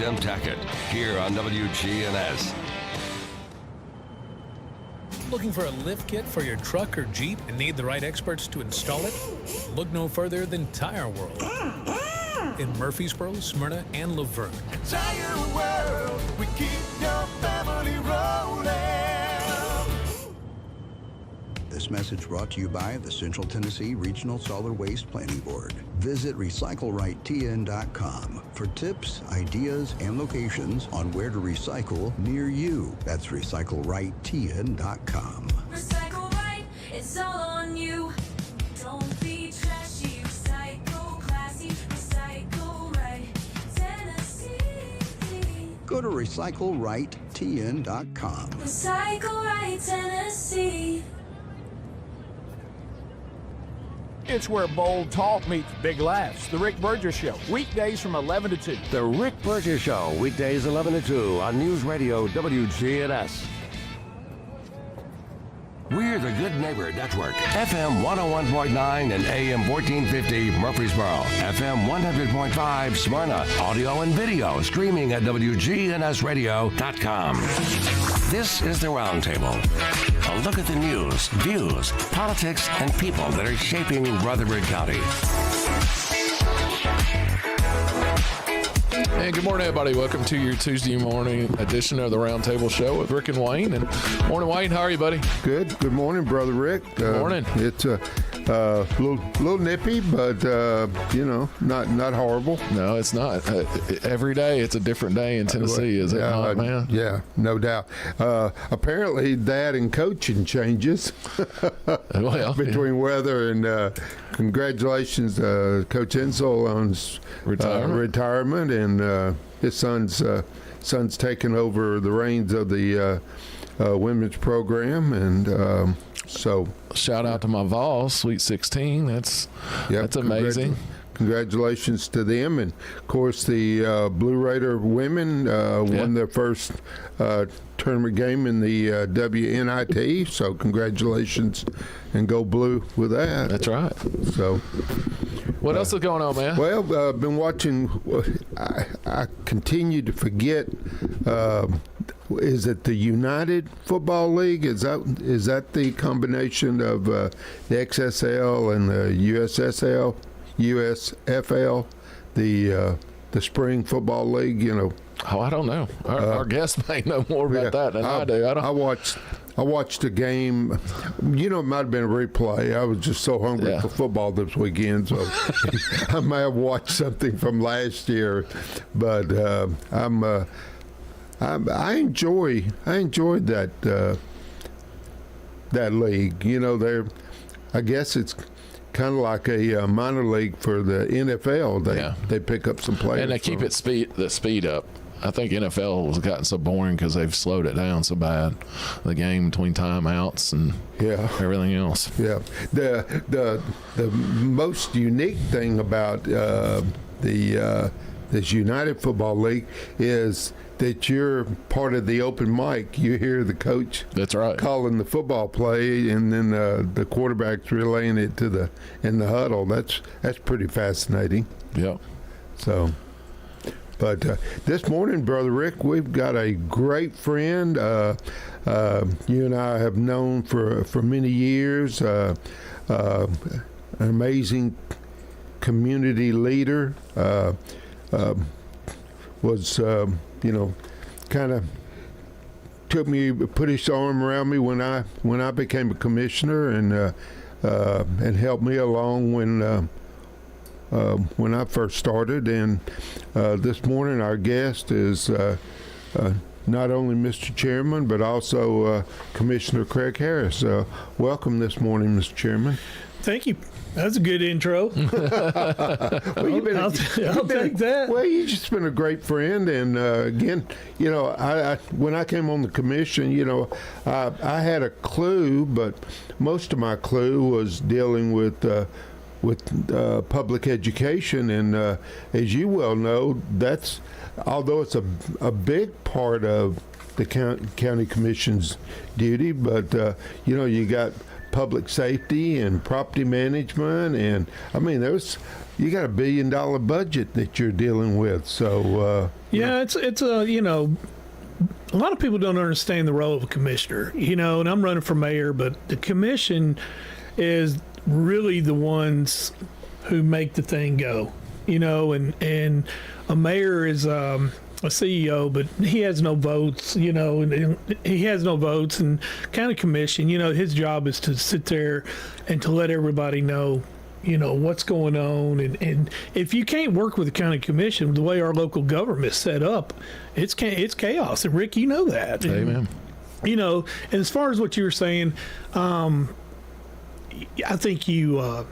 Tim Tackett, here on WGNS. Looking for a lift kit for your truck or Jeep and need the right experts to install it? Look no further than Tire World in Murfreesboro, Smyrna, and Laverne. Tire World, we keep your family rolling. This message brought to you by the Central Tennessee Regional Solid Waste Planning Board. Visit recyclerightTN.com for tips, ideas, and locations on where to recycle near you. That's recyclerightTN.com. Recycle right, it's all on you. Don't be trashy, recycle classy, recycle right, Tennessee. Go to recyclerightTN.com. Recycle right, Tennessee. It's where bold talk meets big laughs. The Rick Burgess Show, weekdays from 11 to 2. The Rick Burgess Show, weekdays 11 to 2 on News Radio WGNS. We're the Good Neighbor Network. FM 101.9 and AM 1450 Murfreesboro. FM 100.5 Smyrna. Audio and video streaming at WGNSradio.com. This is the Roundtable. A look at the news, views, politics, and people that are shaping Rutherford County. And good morning, everybody. Welcome to your Tuesday morning edition of the Roundtable Show with Rick and Wayne. And morning, Wayne. How are you, buddy? Good. Good morning, Brother Rick. Good morning. It's a little nippy, but not horrible. No, it's not. Every day, it's a different day in Tennessee, is it not, man? Yeah, no doubt. Apparently, that and coaching changes between weather and. Congratulations, Coach Insel on his retirement, and his son's taking over the reins of the women's program, and so shout out to my Vols, Sweet 16. That's amazing. Congratulations to them, and of course the Blue Raider women won their first tournament game in the WNIT. So congratulations, and go Blue with that. That's right. So, what else is going on, man? Well, I've been watching. I continue to forget. Is it the United Football League? Is that the combination of the XSL and the USFL, the Spring Football League? Oh, I don't know. Our guest may know more about that than I do. I watched a game. It might have been a replay. I was just so hungry for football this weekend, so I may have watched something from last year. But I enjoyed that league. I guess it's kind of like a minor league for the NFL. They pick up some players, and they keep the speed up. I think NFL has gotten so boring because they've slowed it down so bad. The game between timeouts and everything else. Yeah, the most unique thing about this United Football League is that you're part of the open mic. You hear the coach. That's right. Calling the football play, and then the quarterback's relaying it in the huddle. That's pretty fascinating. Yeah. So. But this morning, Brother Rick, we've got a great friend you and I have known for many years, an amazing community leader, was, kind of put his arm around me when I became a commissioner, and helped me along when I first started. And this morning our guest is not only Mr. Chairman, but also Commissioner Craig Harris. Welcome this morning, Mr. Chairman. Thank you. That's a good intro. Well, I'll take that. Well, you've just been a great friend, and again, I when I came on the commission, I had a clue, but most of my clue was dealing with public education, and as you well know, although it's a big part of the county commission's duty, but you got public safety and property management, and I mean, you got $1 billion budget that you're dealing with. So it's a a lot of people don't understand the role of a commissioner. And I'm running for mayor, but the commission is really the ones who make the thing go. And a mayor is a CEO, but he has no votes, and he has no votes. And county commission, his job is to sit there and to let everybody know, what's going on. And if you can't work with the county commission, the way our local government is set up, it's chaos. And Rick, you know that. Amen. And as far as what you were saying, I think you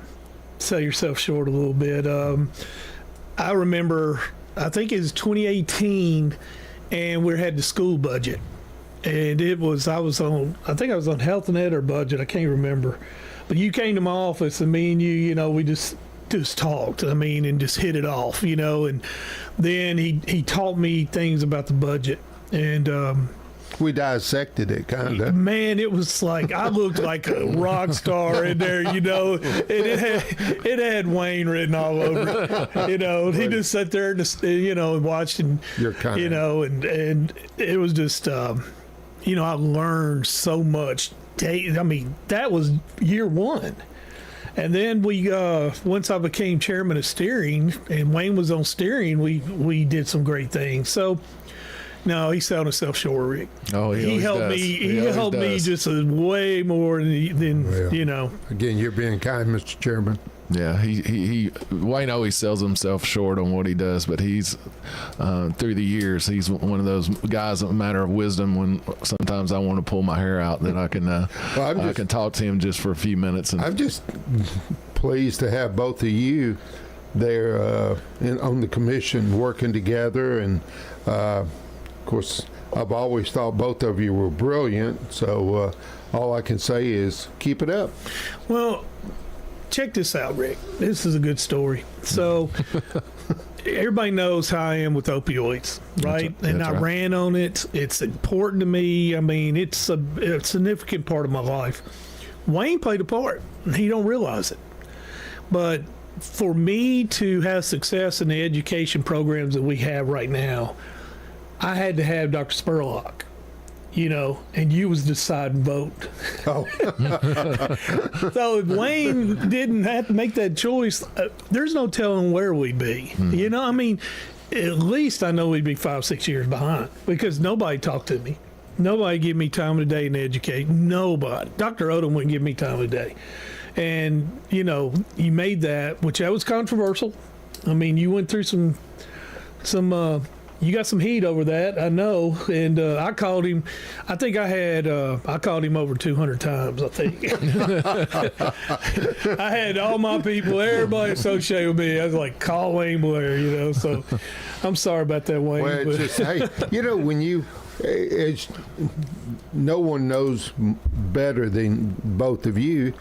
sell yourself short a little bit. I remember, I think it was 2018, and we had the school budget, and I think I was on health and ed or budget, I can't remember, but you came to my office, and me and you, we just talked, and just hit it off, and then he taught me things about the budget, and we dissected it, kind of. Man, it was like I looked like a rock star in there, and it had Wayne written all over it. He just sat there and watched, and and it was just I learned so much. That was year one. And then we, once I became chairman of steering, and Wayne was on steering, we did some great things. So. No, he sold himself short, Rick. Oh, he helped me. He helped me just way more than. Again, you're being kind, Mr. Chairman. Yeah, Wayne always sells himself short on what he does, but he's through the years, he's one of those guys, a matter of wisdom. When sometimes I want to pull my hair out, then I can talk to him just for a few minutes. And I'm just pleased to have both of you there on the commission working together, and of course, I've always thought both of you were brilliant, so all I can say is keep it up. Well, check this out, Rick. This is a good story. So everybody knows how I am with opioids, right? And I ran on it. It's important to me. It's a significant part of my life. Wayne played a part, and he don't realize it. But for me to have success in the education programs that we have right now, I had to have Dr. Spurlock, and you was the deciding vote. Oh. So if Wayne didn't have to make that choice, there's no telling where we'd be. At least I know we'd be 5-6 years behind, because nobody talked to me. Nobody give me time of the day and educate. Nobody. Dr. Odom wouldn't give me time of the day. And, you made that, which that was controversial. You went through some you got some heat over that, I know. And I called him. I think I called him over 200 times, I think. I had all my people, everybody associated with me. I was like, call Wayne Blair, so I'm sorry about that, Wayne. Well, it's just, hey, when no one knows better than both of you.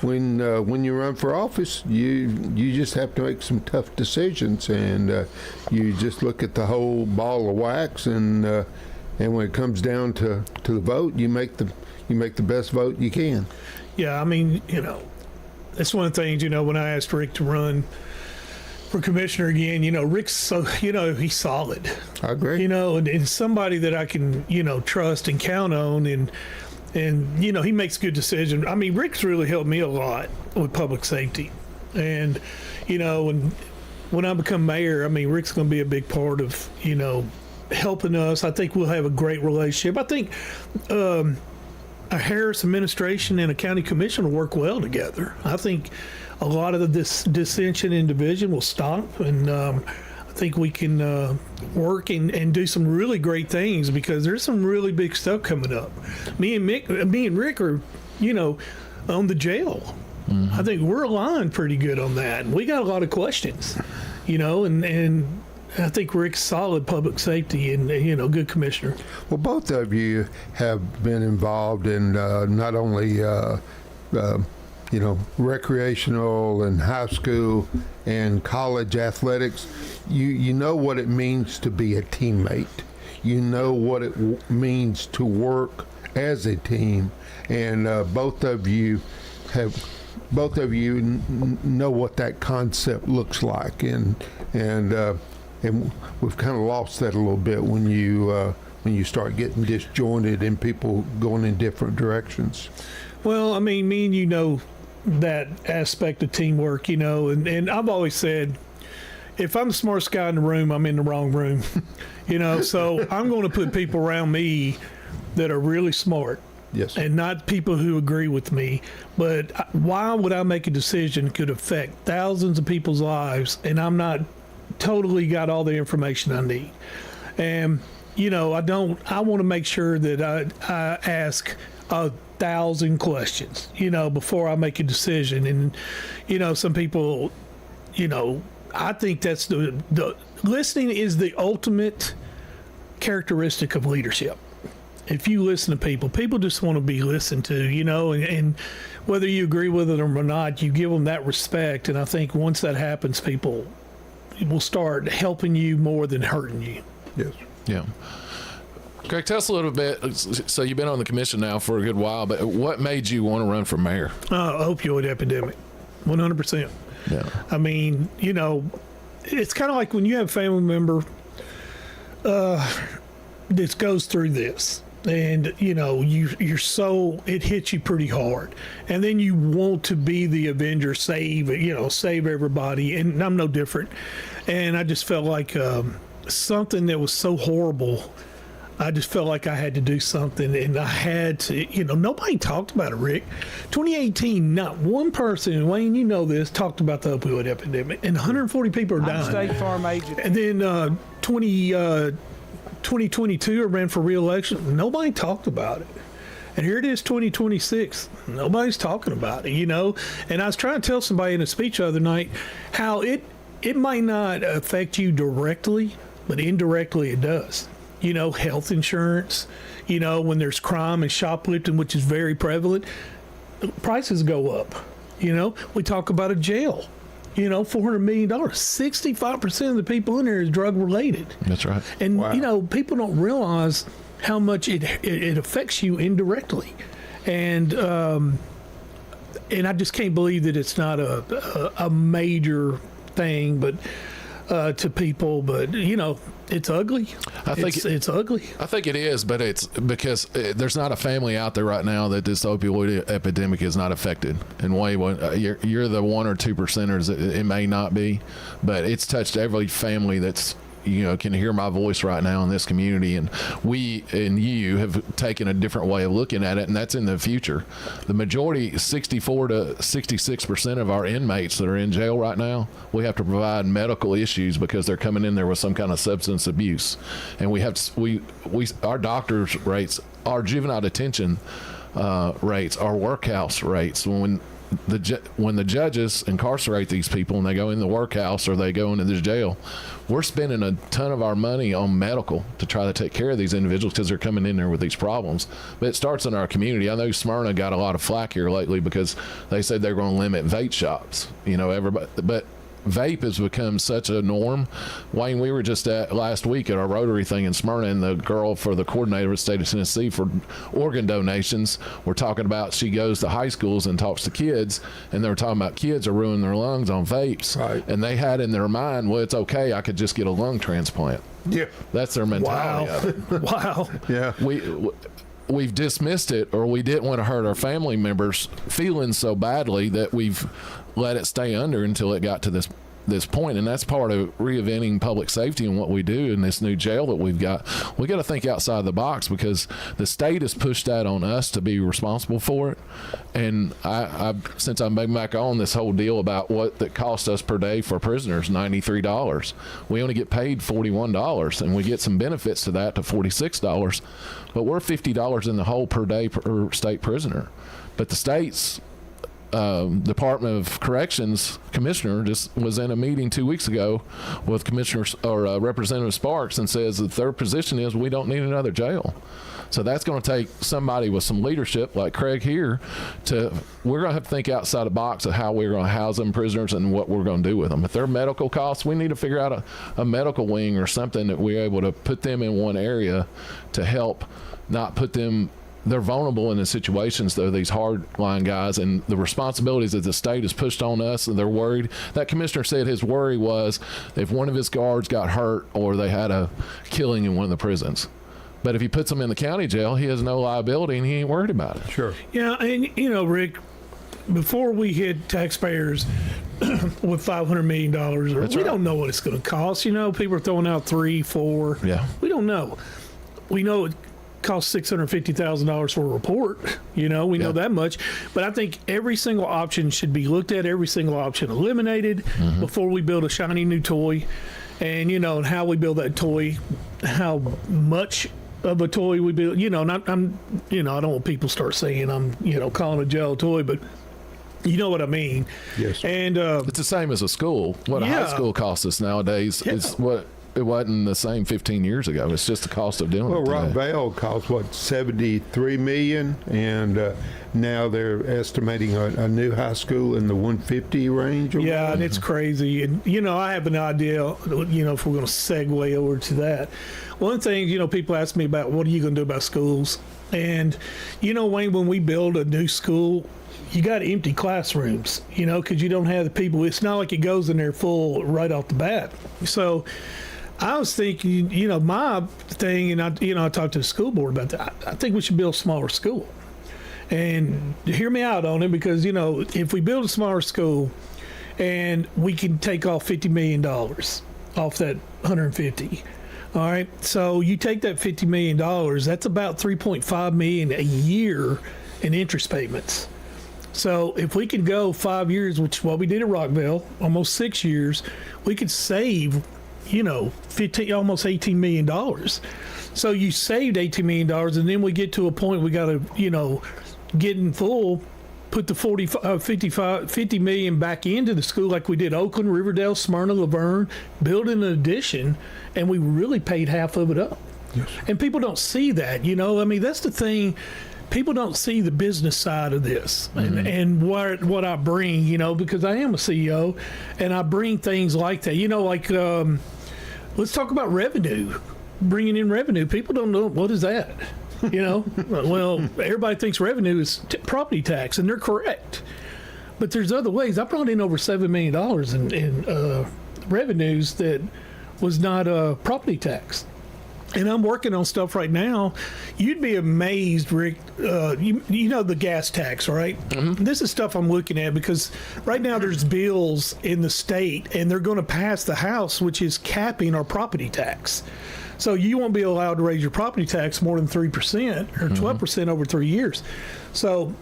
When you run for office, you just have to make some tough decisions, and you just look at the whole ball of wax, and when it comes down to the vote, you make the best vote you can. Yeah, that's one of the things. When I asked Rick to run for commissioner again, Rick's he's solid. I agree. And somebody that I can trust and count on, and he makes good decisions. Rick's really helped me a lot with public safety. And, when I become mayor, Rick's going to be a big part of, helping us. I think we'll have a great relationship. I think a Harris administration and a county commission will work well together. I think a lot of this dissension in division will stop, and I think we can work and do some really great things, because there's some really big stuff coming up. Me and Rick are, on the jail. Mm-hmm. I think we're aligned pretty good on that. And we got a lot of questions, and I think Rick's solid public safety and, good commissioner. Well, both of you have been involved in not only recreational and high school and college athletics. You know what it means to be a teammate. You know what it means to work as a team. And both of you both of you know what that concept looks like, and we've kind of lost that a little bit when you start getting disjointed and people going in different directions. Well, I mean, me and you know that aspect of teamwork, you know, and I've always said, if I'm the smartest guy in the room, I'm in the wrong room, you know, so I'm going to put people around me that are really smart. Yes. And not people who agree with me. But why would I make a decision could affect thousands of people's lives and I'm not totally got all the information I need? And, you know, I want to make sure that I ask 1,000 questions, you know, before I make a decision. And, you know, some people, you know, I think that's the listening is the ultimate characteristic of leadership. If you listen to people just want to be listened to, you know, and whether you agree with them or not, you give them that respect. And I think once that happens, people will start helping you more than hurting you. Yes. Yeah. Greg, tell us a little bit. So you've been on the commission now for a good while, but what made you want to run for mayor? Opioid epidemic, 100%. Yeah. I mean, you know, it's kind of like when you have a family member that goes through this. And, you know, you're so, it hits you pretty hard. And then you want to be the Avenger, save everybody. And I'm no different. And I just felt like something that was so horrible, I just felt like I had to do something. And I had to, you know, nobody talked about it, Rick. 2018, not one person, and Wayne, you know this, talked about the opioid epidemic. And 140 people are dying. State Farm agent. And then 2022, I ran for re-election. Nobody talked about it. And here it is, 2026. Nobody's talking about it, you know. And I was trying to tell somebody in a speech the other night how it might not affect you directly, but indirectly it does. You know, health insurance, you know, when there's crime and shoplifting, which is very prevalent, prices go up. You know, we talk about a jail. You know, $400 million. 65% of the people in there is drug related. That's right. And, you know, people don't realize how much it affects you indirectly. And I just can't believe that it's not a major thing, but to people. But, you know, it's ugly. It's ugly. I think it is, but it's because there's not a family out there right now that this opioid epidemic is not affected. And you're the 1 or 2%ers. It may not be, but it's touched every family that's, you know, can hear my voice right now in this community. And we and you have taken a different way of looking at it, and that's in the future. The majority, 64 to 66% of our inmates that are in jail right now, we have to provide medical issues because they're coming in there with some kind of substance abuse. And our doctors' rates, our juvenile detention rates, our workhouse rates, when the judges incarcerate these people and they go in the workhouse or they go into this jail, we're spending a ton of our money on medical to try to take care of these individuals because they're coming in there with these problems. But it starts in our community. I know Smyrna got a lot of flack here lately because they said they're going to limit vape shops. You know, everybody, but vape has become such a norm. Wayne, we were just last week at our Rotary thing in Smyrna, and the girl for the coordinator of the state of Tennessee for organ donations, we're talking about, she goes to high schools and talks to kids, and they were talking about kids are ruining their lungs on vapes. Right. And they had in their mind, well, it's okay, I could just get a lung transplant. Yeah. That's their mentality of it. Wow. Yeah. We've dismissed it, or we didn't want to hurt our family members' feelings so badly that we've let it stay under until it got to this point. And that's part of reinventing public safety and what we do in this new jail that we've got. We got to think outside the box because the state has pushed that on us to be responsible for it. And since I've been back on this whole deal about what that cost us per day for prisoners, $93. We only get paid $41, and we get some benefits to that to $46. But we're $50 in the hole per day per state prisoner. But the state's Department of Corrections commissioner just was in a meeting 2 weeks ago with Representative Sparks and says that their position is we don't need another jail. So that's going to take somebody with some leadership like Craig here we're going to have to think outside the box of how we're going to house them prisoners and what we're going to do with them. If they're medical costs, we need to figure out a medical wing or something that we're able to put them in one area to help not put them they're vulnerable in the situations, though, these hard-line guys, and the responsibilities that the state has pushed on us, and they're worried. That commissioner said his worry was if one of his guards got hurt or they had a killing in one of the prisons. But if he puts them in the county jail, he has no liability, and he ain't worried about it. Sure. Yeah, and, Rick, before we hit taxpayers with $500 million, we don't know what it's going to cost. People are throwing out 3, 4. Yeah. We don't know. We know it costs $650,000 for a report. We know that much. But I think every single option should be looked at, every single option eliminated before we build a shiny new toy. And, and how we build that toy, how much of a toy we build, I don't want people to start saying I'm, calling a jail toy, but you know what I mean. Yes. And it's the same as a school. What a high school costs us nowadays is what it wasn't the same 15 years ago. It's just the cost of doing it. Well, Rockville costs $73 million, and now they're estimating a new high school in the 150 range. Yeah, and it's crazy. And I have an idea. If we're going to segue over to that, one thing people ask me about, what are you going to do about schools? And Wayne, when we build a new school, you got empty classrooms, because you don't have the people. It's not like it goes in there full right off the bat. So I was thinking, my thing, and I talked to the school board about that. I think we should build a smaller school. And hear me out on it, because, if we build a smaller school and we can take off $50 million off that 150, all right, so you take that $50 million, that's about $3.5 million a year in interest payments. So if we could go 5 years, which is what we did at Rockville, almost 6 years, we could save, almost $18 million. So you saved $18 million, and then we get to a point we got to, get in full, put the $50 million back into the school like we did Oakland, Riverdale, Smyrna, Laverne, build an addition, and we really paid half of it up. Yes. And people don't see that, that's the thing. People don't see the business side of this and what I bring, because I am a CEO and I bring things like that, let's talk about revenue, bringing in revenue. People don't know, what is that? Well, everybody thinks revenue is property tax, and they're correct. But there's other ways. I brought in over $7 million in revenues that was not property tax. And I'm working on stuff right now. You'd be amazed, Rick. You know the gas tax, right? Mm-hmm. This is stuff I'm looking at because right now there's bills in the state, and they're going to pass the House, which is capping our property tax. So you won't be allowed to raise your property tax more than 3% or 12% over 3 years. So,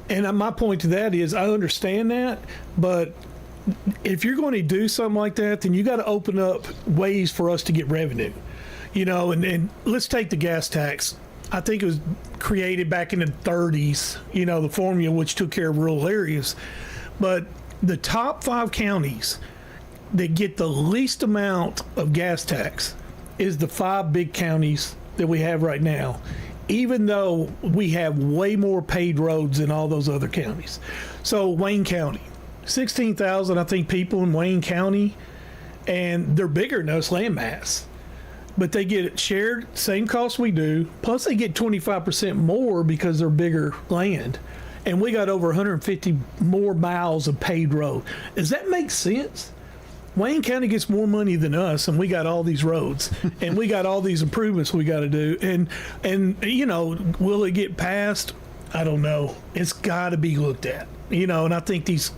and my point to that is I understand that, but if you're going to do something like that, then you got to open up ways for us to get revenue. And let's take the gas tax. I think it was created back in the 30s, the formula which took care of rural areas. But the top 5 counties that get the least amount of gas tax is the 5 big counties that we have right now, even though we have way more paved roads than all those other counties. So Wayne County, 16,000, I think, people in Wayne County, and they're bigger than us landmass. But they get it shared, same cost we do, plus they get 25% more because they're bigger land. And we got over 150 more miles of paved road. Does that make sense? Wayne County gets more money than us, and we got all these roads, and we got all these improvements we got to do. And will it get passed? I don't know. It's got to be looked at. And I think these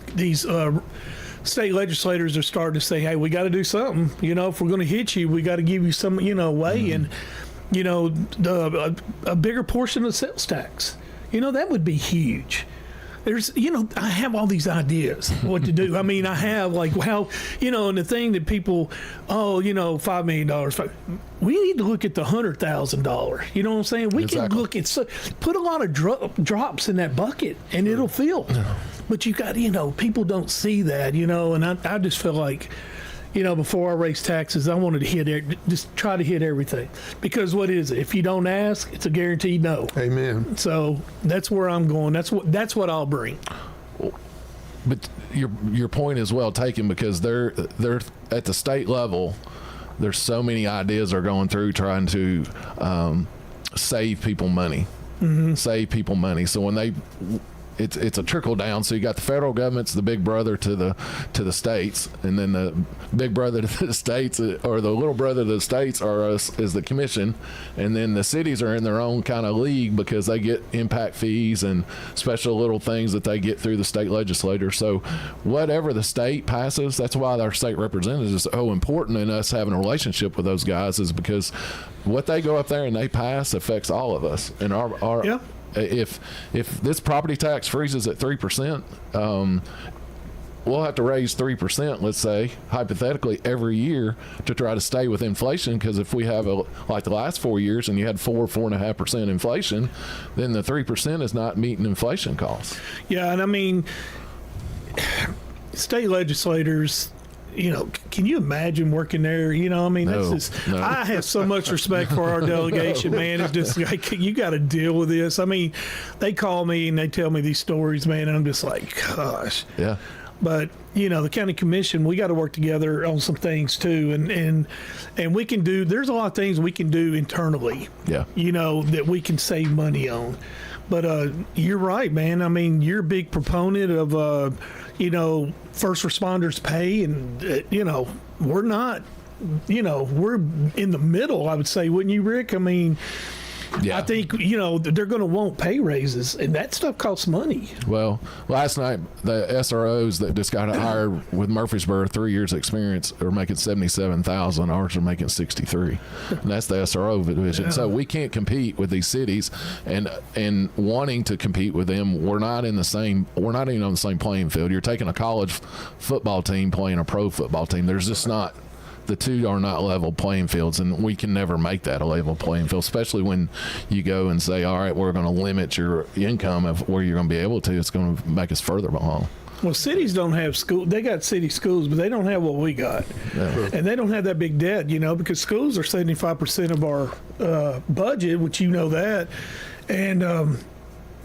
state legislators are starting to say, hey, we got to do something. If we're going to hit you, we got to give you some, way. And, a bigger portion of sales tax, that would be huge. There's, I have all these ideas what to do. I mean, I have and the thing that people, $5 million. We need to look at the $100,000. You know what I'm saying? We can look at, put a lot of drops in that bucket, and it'll fill. Yeah. But you got, people don't see that, and I just feel like, before I raise taxes, I wanted to just try to hit everything. Because what is it? If you don't ask, it's a guaranteed no. Amen. So that's where I'm going. That's what I'll bring. But your point is well taken, because they're at the state level. There's so many ideas are going through trying to save people money. save people money. So when it's a trickle down. So you got the federal government's the big brother to the states, and then the big brother to the states, or the little brother to the states, is the commission, and then the cities are in their own kind of league because they get impact fees and special little things that they get through the state legislature. So whatever the state passes, that's why our state representatives is so important in us having a relationship with those guys, is because what they go up there and they pass affects all of us. And our Yeah. If this property tax freezes at 3%, we'll have to raise 3%, let's say, hypothetically, every year to try to stay with inflation. Because if we have like the last 4 years and you had 4.5% inflation, then the 3% is not meeting inflation costs. Yeah, and I mean, state legislators, can you imagine working there? I mean, No. I have so much respect for our delegation, man. It's just like, you got to deal with this. I mean, they call me and they tell me these stories, man, and I'm just like, gosh. Yeah. But, the county commission, we got to work together on some things too. And we can there's a lot of things we can do internally, Yeah. That we can save money on. But you're right, man. I mean, you're a big proponent of, first responders pay, and, we're not, we're in the middle, I would say, wouldn't you, Rick? I mean, Yeah. I think, they're going to want pay raises, and that stuff costs money. Well, last night, the SROs that just got hired with Murfreesboro, 3 years experience, are making $77,000. Ours are making $63,000. And that's the SRO division. Yeah. So we can't compete with these cities, and wanting to compete with them, we're not even on the same playing field. You're taking a college football team playing a pro football team. There's just not. The two are not level playing fields, and we can never make that a level playing field, especially when you go and say, all right, we're going to limit your income of where you're going to be able to. It's going to make us further behind. Well, cities don't have school. They got city schools, but they don't have what we got. Yeah. And they don't have that big debt, because schools are 75% of our budget, which that. And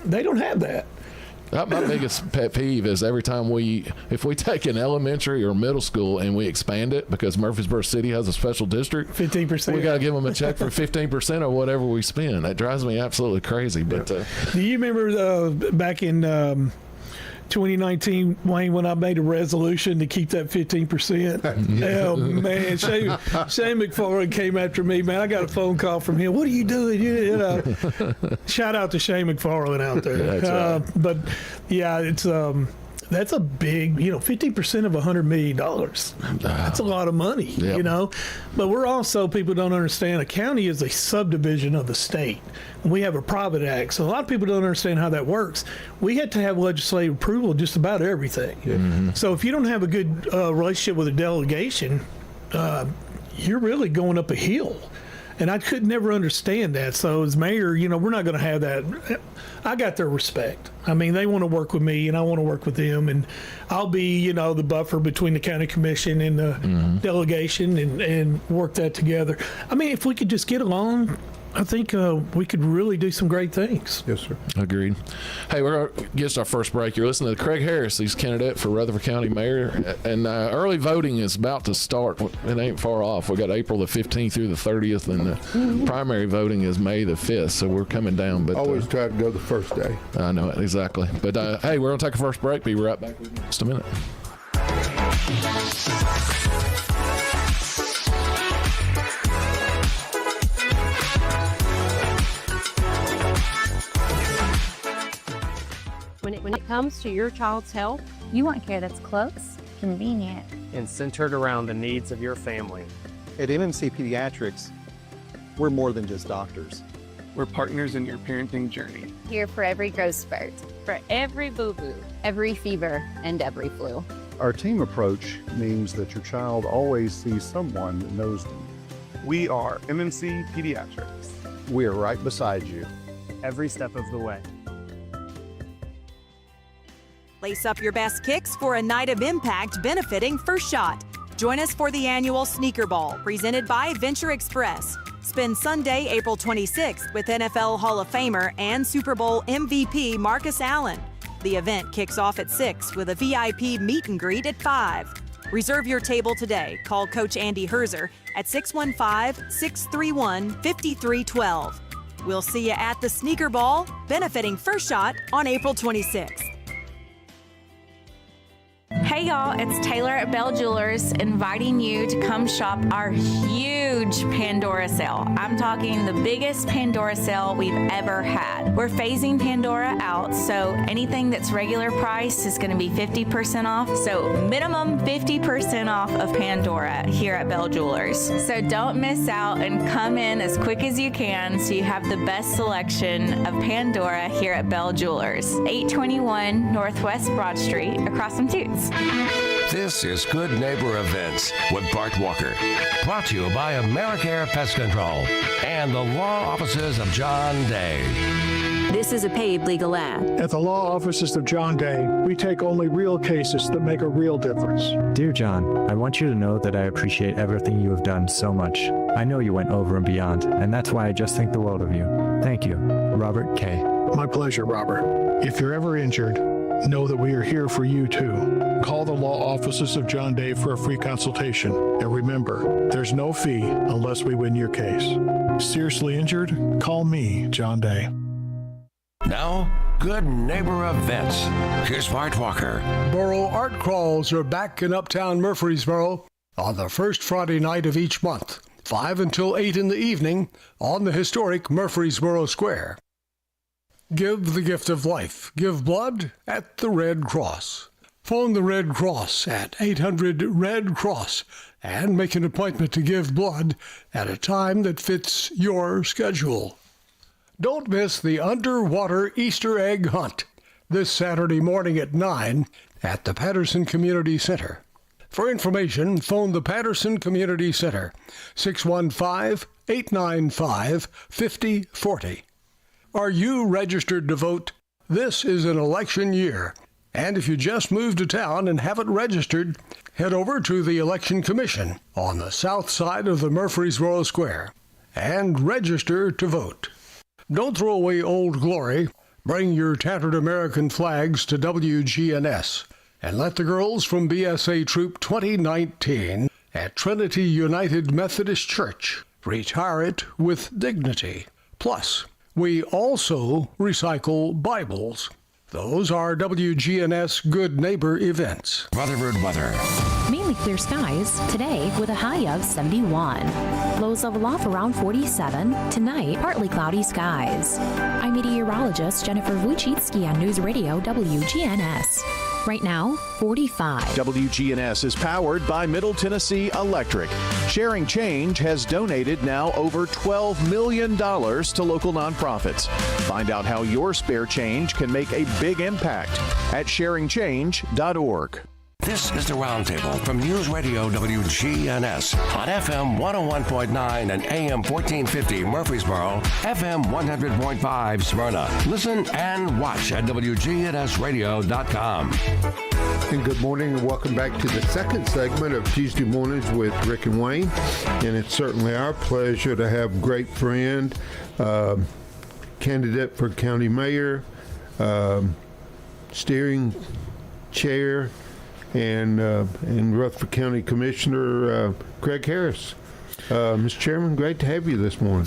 they don't have that. My biggest pet peeve is every time if we take an elementary or middle school and we expand it, because Murfreesboro City has a special district, 15%. we got to give them a check for 15% of whatever we spend. That drives me absolutely crazy. But do you remember back in 2019, Wayne, when I made a resolution to keep that 15%? Oh, man. Shane McFarland came after me, man. I got a phone call from him. What are you doing? Shout out to Shane McFarland out there. Yeah, that's right. But, yeah, it's that's a big, 50% of $100 million. That's a lot of money, Yep. But we're also, people don't understand, a county is a subdivision of the state. And we have a private act. So a lot of people don't understand how that works. We had to have legislative approval of just about everything. Mm-hmm. So if you don't have a good relationship with a delegation, you're really going up a hill. And I could never understand that. So as mayor, we're not going to have that. I got their respect. I mean, they want to work with me, and I want to work with them. And I'll be, the buffer between the county commission and the delegation and work that together. I mean, if we could just get along, I think we could really do some great things. Yes, sir. Agreed. Hey, we're going to get our first break. You're listening to Craig Harris. He's candidate for Rutherford County Mayor. And early voting is about to start. It ain't far off. We got April the 15th through the 30th, and the primary voting is May the 5th. So we're coming down. But Always try to go the first day. I know it, exactly. But hey, we're going to take a first break. Be right back with you in just a minute. When it comes to your child's health, you want care that's close, convenient, and centered around the needs of your family. At MMC Pediatrics, we're more than just doctors. We're partners in your parenting journey. Here for every growth spurt, for every boo-boo, every fever, and every flu. Our team approach means that your child always sees someone that knows them. We are MMC Pediatrics. We are right beside you. Every step of the way. Lace up your best kicks for a night of impact benefiting First Shot. Join us for the annual Sneaker Ball presented by Venture Express. Spend Sunday, April 26th with NFL Hall of Famer and Super Bowl MVP Marcus Allen. The event kicks off at 6 with a VIP meet and greet at 5. Reserve your table today. Call Coach Andy Herzer at 615-631-5312. We'll see you at the Sneaker Ball, benefiting First Shot on April 26th. Hey y'all, it's Taylor at Bell Jewelers inviting you to come shop our huge Pandora sale. I'm talking the biggest Pandora sale we've ever had. We're phasing Pandora out, so anything that's regular price is going to be 50% off. So minimum 50% off of Pandora here at Bell Jewelers. So don't miss out and come in as quick as you can so you have the best selection of Pandora here at Bell Jewelers. 821 Northwest Broad Street, across from Toots. This is Good Neighbor Events with Bart Walker. Brought to you by AmeriCare Pest Control and the law offices of John Day. This is a paid legal ad. At the law offices of John Day, we take only real cases that make a real difference. Dear John, I want you to know that I appreciate everything you have done so much. I know you went over and beyond, and that's why I just think the world of you. Thank you. Robert K. My pleasure, Robert. If you're ever injured, know that we are here for you too. Call the law offices of John Day for a free consultation. And remember, there's no fee unless we win your case. Seriously injured? Call me, John Day. Now, Good Neighbor Events. Here's Bart Walker. Borough Art Crawls are back in Uptown Murfreesboro on the first Friday night of each month, 5 until 8 in the evening on the historic Murfreesboro Square. Give the gift of life. Give blood at the Red Cross. Phone the Red Cross at 800-RED-CROSS and make an appointment to give blood at a time that fits your schedule. Don't miss the underwater Easter egg hunt this Saturday morning at 9 at the Patterson Community Center. For information, phone the Patterson Community Center, 615-895-5040. Are you registered to vote? This is an election year. And if you just moved to town and haven't registered, head over to the Election Commission on the south side of the Murfreesboro Square and register to vote. Don't throw away Old Glory. Bring your tattered American flags to WGNS and let the girls from BSA Troop 2019 at Trinity United Methodist Church retire it with dignity. Plus, we also recycle Bibles. Those are WGNS Good Neighbor events. Rutherford weather. Mainly clear skies today with a high of 71. Lows level off around 47. Tonight, partly cloudy skies. I'm meteorologist Jennifer Wojcicki on News Radio WGNS. Right now, 45. WGNS is powered by Middle Tennessee Electric. Sharing Change has donated now over $12 million to local nonprofits. Find out how your spare change can make a big impact at sharingchange.org. This is the Roundtable from News Radio WGNS on FM 101.9 and AM 1450 Murfreesboro, FM 100.5 Smyrna. Listen and watch at WGNSradio.com. And good morning and welcome back to the second segment of Tuesday Mornings with Rick and Wayne. And it's certainly our pleasure to have great friend, candidate for county mayor, steering chair, and Rutherford County Commissioner Craig Harris. Mr. Chairman, great to have you this morning.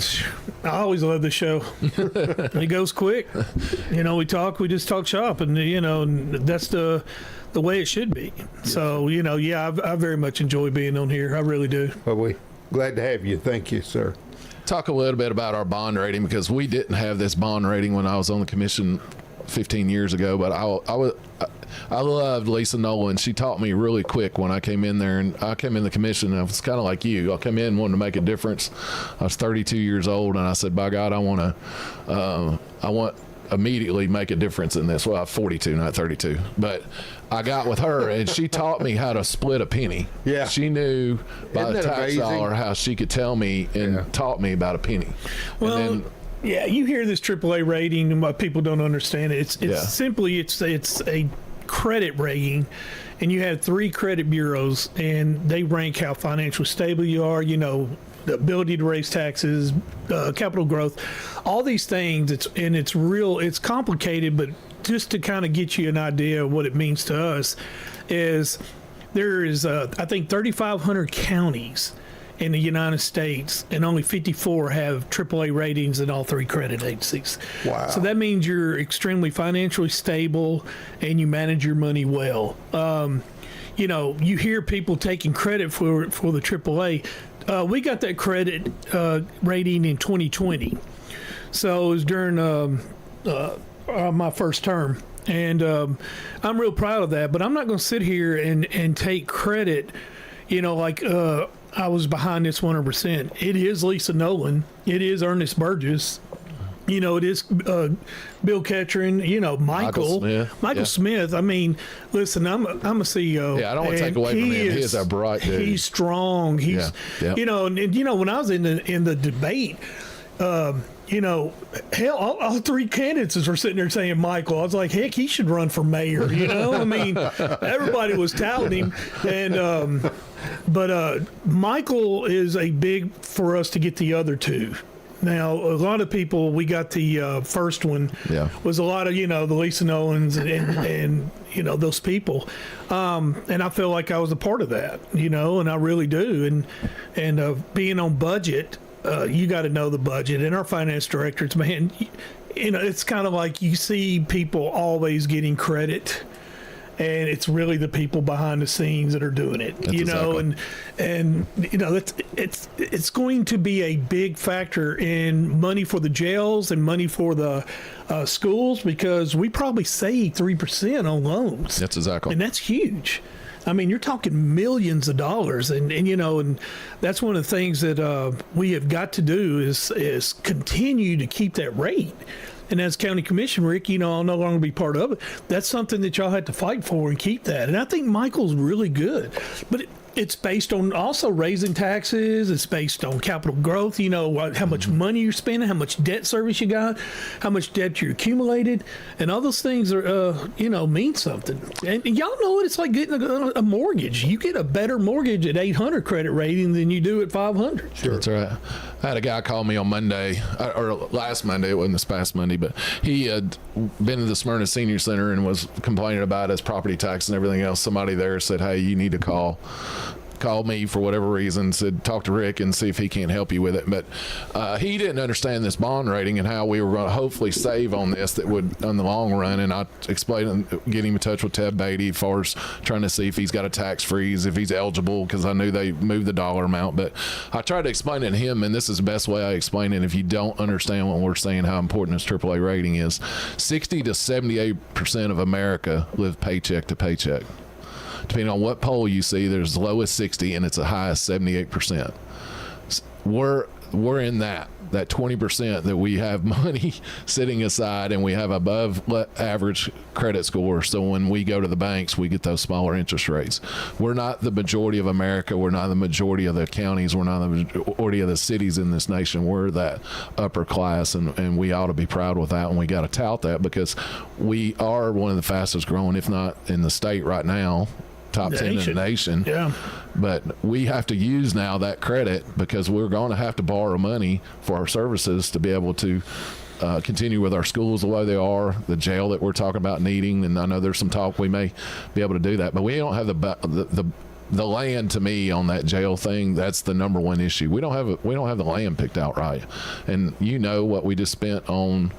I always love the show. It goes quick. You know, we just talk shop, and and that's the way it should be. So, I very much enjoy being on here. I really do. Well, we glad to have you. Thank you, sir. Talk a little bit about our bond rating, because we didn't have this bond rating when I was on the commission 15 years ago, but I loved Lisa Nolan. She taught me really quick when I came in there, and I came in the commission, and I was kind of like you. I came in wanting to make a difference. I was 32 years old, and I said, by God, I want immediately make a difference in this. Well, I'm 42, not 32, but I got with her, and she taught me how to split a penny. Yeah. She knew by the tax amazing? Dollar how she could tell me and taught me about a penny. Well, and then, yeah, you hear this AAA rating, and what people don't understand it. It's simply it's a credit rating, and you have 3 credit bureaus, and they rank how financially stable you are. The ability to raise taxes, capital growth, all these things. It's complicated, but just to kind of get you an idea of what it means to us, is there is I think 3,500 counties. in the United States, and only 54 have AAA ratings in all 3 credit agencies. Wow. So that means you're extremely financially stable and you manage your money well. You know, you hear people taking credit for the AAA. We got that credit rating in 2020. So it was during my first term. And I'm real proud of that. But I'm not going to sit here and take credit, you know, like I was behind this 100%. It is Lisa Nolan. It is Ernest Burgess. You know, it is Bill Ketchern, you know, Michael Smith. I mean, listen, I'm a CEO. Yeah, I don't want to take away from him. He is a bright dude. He's strong. He's, you know, and you know, when I was in the debate, you know, hell, all 3 candidates were sitting there saying Michael. I was like, heck, he should run for mayor. You know, I mean, everybody was touting him, and but Michael is a big for us to get the other 2. Now, a lot of people, we got the first one, was a lot of, you know, the Lisa Nolans and you know, those people. And I feel like I was a part of that, you know, and I really do. And being on budget, you got to know the budget. And our finance directors, man, you know, it's kind of like you see people always getting credit. And it's really the people behind the scenes that are doing it, you know, and you know, it's going to be a big factor in money for the jails and money for the schools, because we probably save 3% on loans. That's exactly, and that's huge. I mean, you're talking millions of dollars, and you know, and that's one of the things that we have got to do is continue to keep that rate. And as county commission, Rick, you know, I'll no longer be part of it. That's something that y'all had to fight for and keep that. And I think Michael's really good. But it's based on also raising taxes. It's based on capital growth, you know, how much money you're spending, how much debt service you got, how much debt you accumulated. And all those things are, you know, mean something. And y'all know what it's like getting a mortgage. You get a better mortgage at 800 credit rating than you do at 500. Sure. That's right. I had a guy call me on Monday, or last Monday, it wasn't this past Monday, but he had been to the Smyrna Senior Center and was complaining about his property tax and everything else. Somebody there said, hey, you need to call me for whatever reason, said talk to Rick and see if he can't help you with it. But he didn't understand this bond rating and how we were going to hopefully save on this that would in the long run. And I explained, get him in touch with Ted Beatty as far as trying to see if he's got a tax freeze, if he's eligible, because I knew they moved the dollar amount. But I tried to explain it to him, and this is the best way I explain it. If you don't understand what we're saying, how important this AAA rating is, 60 to 78% of America live paycheck to paycheck. Depending on what poll you see, there's as low as 60 and it's as high as 78%. We're in that 20% that we have money sitting aside and we have above average credit score. So when we go to the banks, we get those smaller interest rates. We're not the majority of America. We're not the majority of the counties. We're not the majority of the cities in this nation. We're that upper class, and we ought to be proud with that, and we got to tout that because we are one of the fastest growing, if not in the state right now, top 10 in the nation. Yeah. But we have to use now that credit because we're going to have to borrow money for our services to be able to continue with our schools the way they are, the jail that we're talking about needing. And I know there's some talk we may be able to do that, but we don't have the land. To me, on that jail thing, that's the number one issue. We don't have the land picked out right. And you know what we just spent on,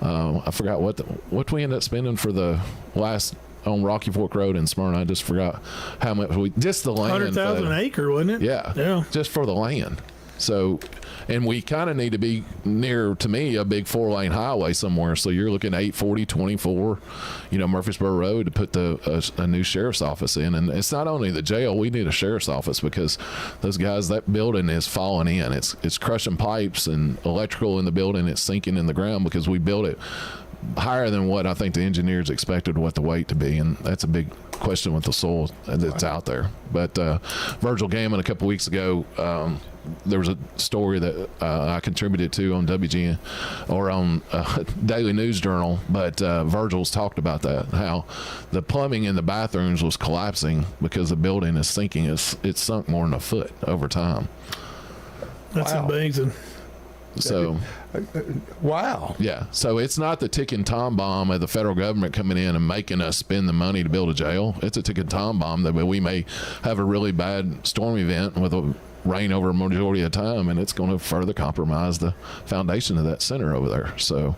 I forgot what we ended up spending for the last on Rocky Fork Road in Smyrna. I just forgot how much just the land. 100,000 an acre, wasn't it? Yeah. Just for the land. So, and we kind of need to be near, to me, a big 4-lane highway somewhere. So you're looking at 840, 24, Murfreesboro Road to put a new sheriff's office in. And it's not only the jail, we need a sheriff's office because those guys, that building is falling in. It's crushing pipes and electrical in the building. It's sinking in the ground because we built it higher than what I think the engineers expected what the weight to be, and that's a big question with the soil that's out there. But Virgil Gammon a couple weeks ago, there was a story that I contributed to on WGN or on Daily News Journal, but Virgil's talked about that, how the plumbing in the bathrooms was collapsing because the building is sinking. It's sunk more than a foot over time. That's amazing. So, wow. Yeah. So it's not the ticking time bomb of the federal government coming in and making us spend the money to build a jail. It's a ticking time bomb that we may have a really bad storm event with reign over a majority of the time, and it's going to further compromise the foundation of that center over there. So,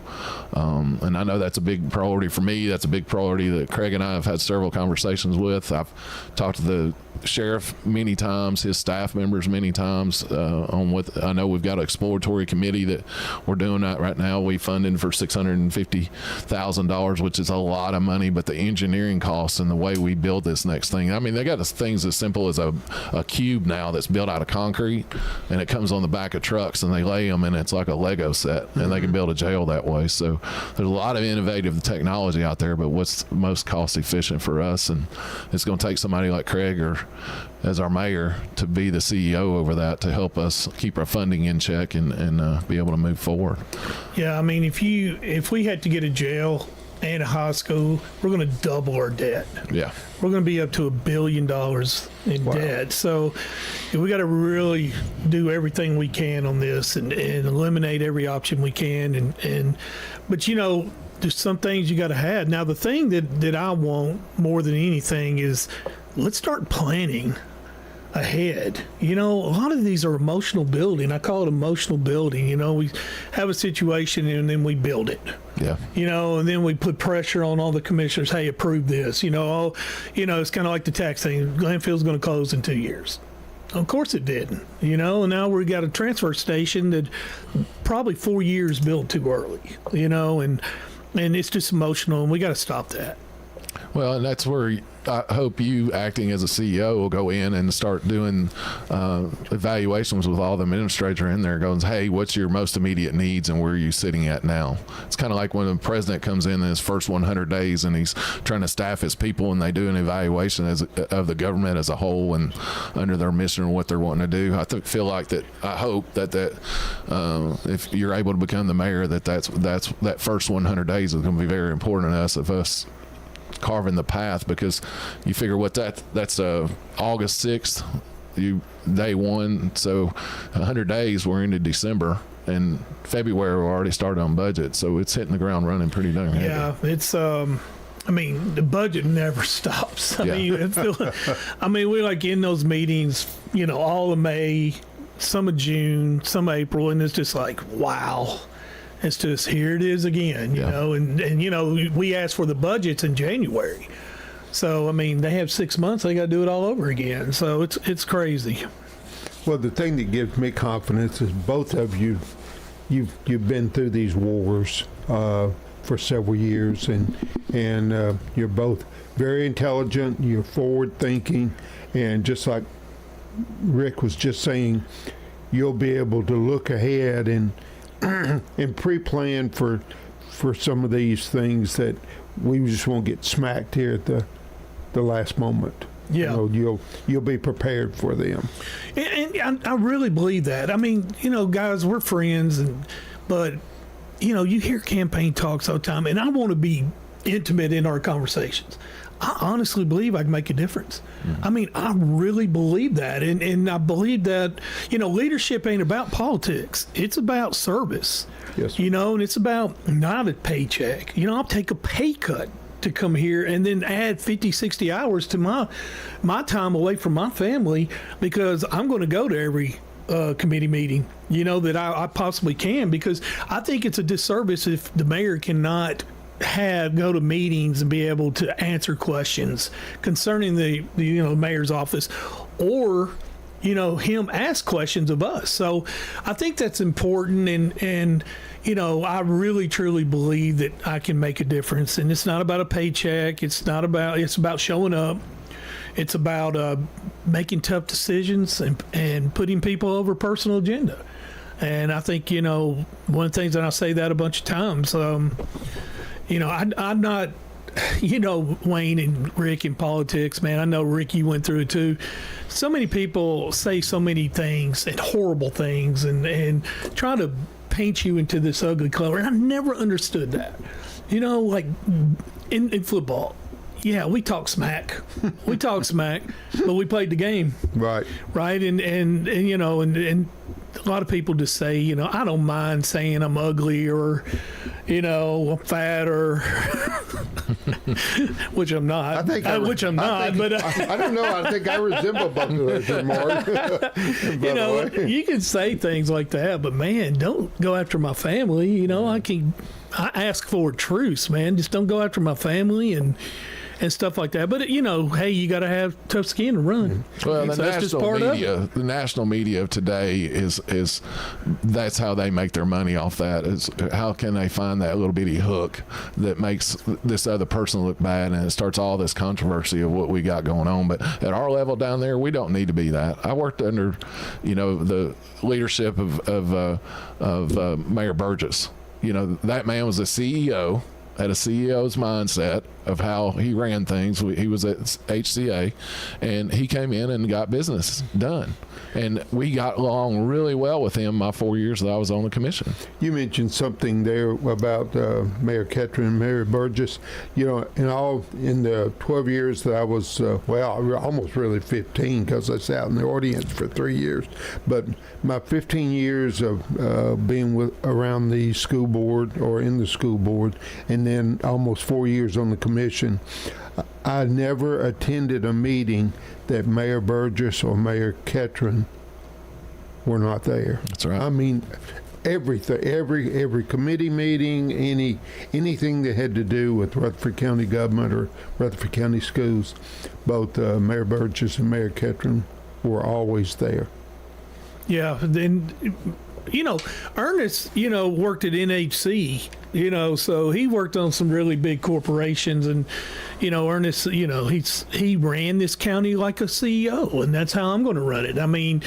and I know that's a big priority for me. That's a big priority that Craig and I have had several conversations with. I've talked to the sheriff many times, his staff members many times on what I know. We've got an exploratory committee that we're doing that right now. We funded for $650,000, which is a lot of money, but the engineering costs and the way we build this next thing, I mean, they got us things as simple as a cube now that's built out of concrete, and it comes on the back of trucks, and they lay them, and it's like a Lego set, and they can build a jail that way. So there's a lot of innovative technology out there, but what's most cost efficient for us? And it's going to take somebody like Craig or as our mayor to be the CEO over that to help us keep our funding in check and be able to move forward. Yeah, I mean, if we had to get a jail and a high school, we're going to double our debt. Yeah, we're going to be up to $1 billion in debt. So we got to really do everything we can on this and eliminate every option we can. But you know, there's some things you got to have. Now, the thing that I want more than anything is let's start planning ahead. You know, a lot of these are emotional building. I call it emotional building. You know, we have a situation and then we build it. Yeah. You know, and then we put pressure on all the commissioners. Hey, approve this. You know, it's kind of like the tax thing. Landfill's going to close in 2 years. Of course it didn't. You know, and now we got a transfer station that probably 4 years built too early. You know, and it's just emotional, and we got to stop that. Well, and that's where I hope you, acting as a CEO, will go in and start doing evaluations with all the administrator in there, going, hey, what's your most immediate needs and where are you sitting at now? It's kind of like when the president comes in his first 100 days and he's trying to staff his people, and they do an evaluation of the government as a whole and under their mission and what they're wanting to do. I feel like that. I hope that if you're able to become the mayor, that first 100 days is going to be very important to us, of us carving the path, because you figure that's August 6th, day one, so 100 days, we're into December, and February we're already started on budget, so it's hitting the ground running pretty darn heavy. Yeah, it's I mean, the budget never stops. I mean, we're like in those meetings, you know, all of May, some of June, some of April, and it's just like, wow. It's just, here it is again, you know, and you know, we asked for the budgets in January. So, I mean, they have 6 months, they got to do it all over again. So it's crazy. Well, the thing that gives me confidence is both of you've been through these wars for several years, and you're both very intelligent, you're forward thinking, and just like Rick was just saying, you'll be able to look ahead and pre-plan for some of these things that we just won't get smacked here at the last moment. Yeah, you know, you'll be prepared for them. And I really believe that. I mean, you know, guys, we're friends, but you know, you hear campaign talks all the time, and I want to be intimate in our conversations. I honestly believe I can make a difference. I mean, I really believe that. And I believe that, you know, leadership ain't about politics. It's about service. Yes. You know, and it's about not a paycheck. You know, I'll take a pay cut to come here and then add 50, 60 hours to my time away from my family, because I'm going to go to every committee meeting, you know, that I possibly can, because I think it's a disservice if the mayor cannot go to meetings and be able to answer questions concerning the you know, mayor's office, or you know, him ask questions of us. So I think that's important, and you know, I really truly believe that I can make a difference. And it's not about a paycheck. It's about showing up. It's about making tough decisions and putting people over personal agenda. And I think, you know, one of the things, and I say that a bunch of times, you know, I'm not, you know, Wayne and Rick in politics, man. I know, Rick, you went through it too. So many people say so many things and horrible things and try to paint you into this ugly color. And I never understood that. You know, like in football, yeah, we talk smack. We talk smack, but we played the game. Right. Right. And you know, and a lot of people just say, you know, I don't mind saying I'm ugly, or, fat or which I'm not. I think but I don't know. I think I resemble both of those remarks. You can say things like that, but man, don't go after my family. I ask for a truce, man. Just don't go after my family and stuff like that. But hey, you got to have tough skin to run. Well, the national media of today is that's how they make their money off that. Is how can they find that little bitty hook that makes this other person look bad, and it starts all this controversy of what we got going on. But at our level down there, we don't need to be that. I worked under, the leadership of Mayor Burgess. That man was a CEO. Had a CEO's mindset of how he ran things. He was at HCA, and he came in and got business done. And we got along really well with him my 4 years that I was on the commission. You mentioned something there about Mayor Ketron and Mayor Burgess. In the 12 years that I was, almost really 15 because I sat in the audience for 3 years. But my 15 years of being around the school board or in the school board, and then almost 4 years on the commission, I never attended a meeting that Mayor Burgess or Mayor Ketron were not there. That's right. I mean, everything, every committee meeting, anything that had to do with Rutherford County government or Rutherford County schools, both Mayor Burgess and Mayor Ketron were always there. Yeah, then Ernest, worked at NHC, so he worked on some really big corporations, and, Ernest, he ran this county like a CEO, and that's how I'm going to run it. I mean,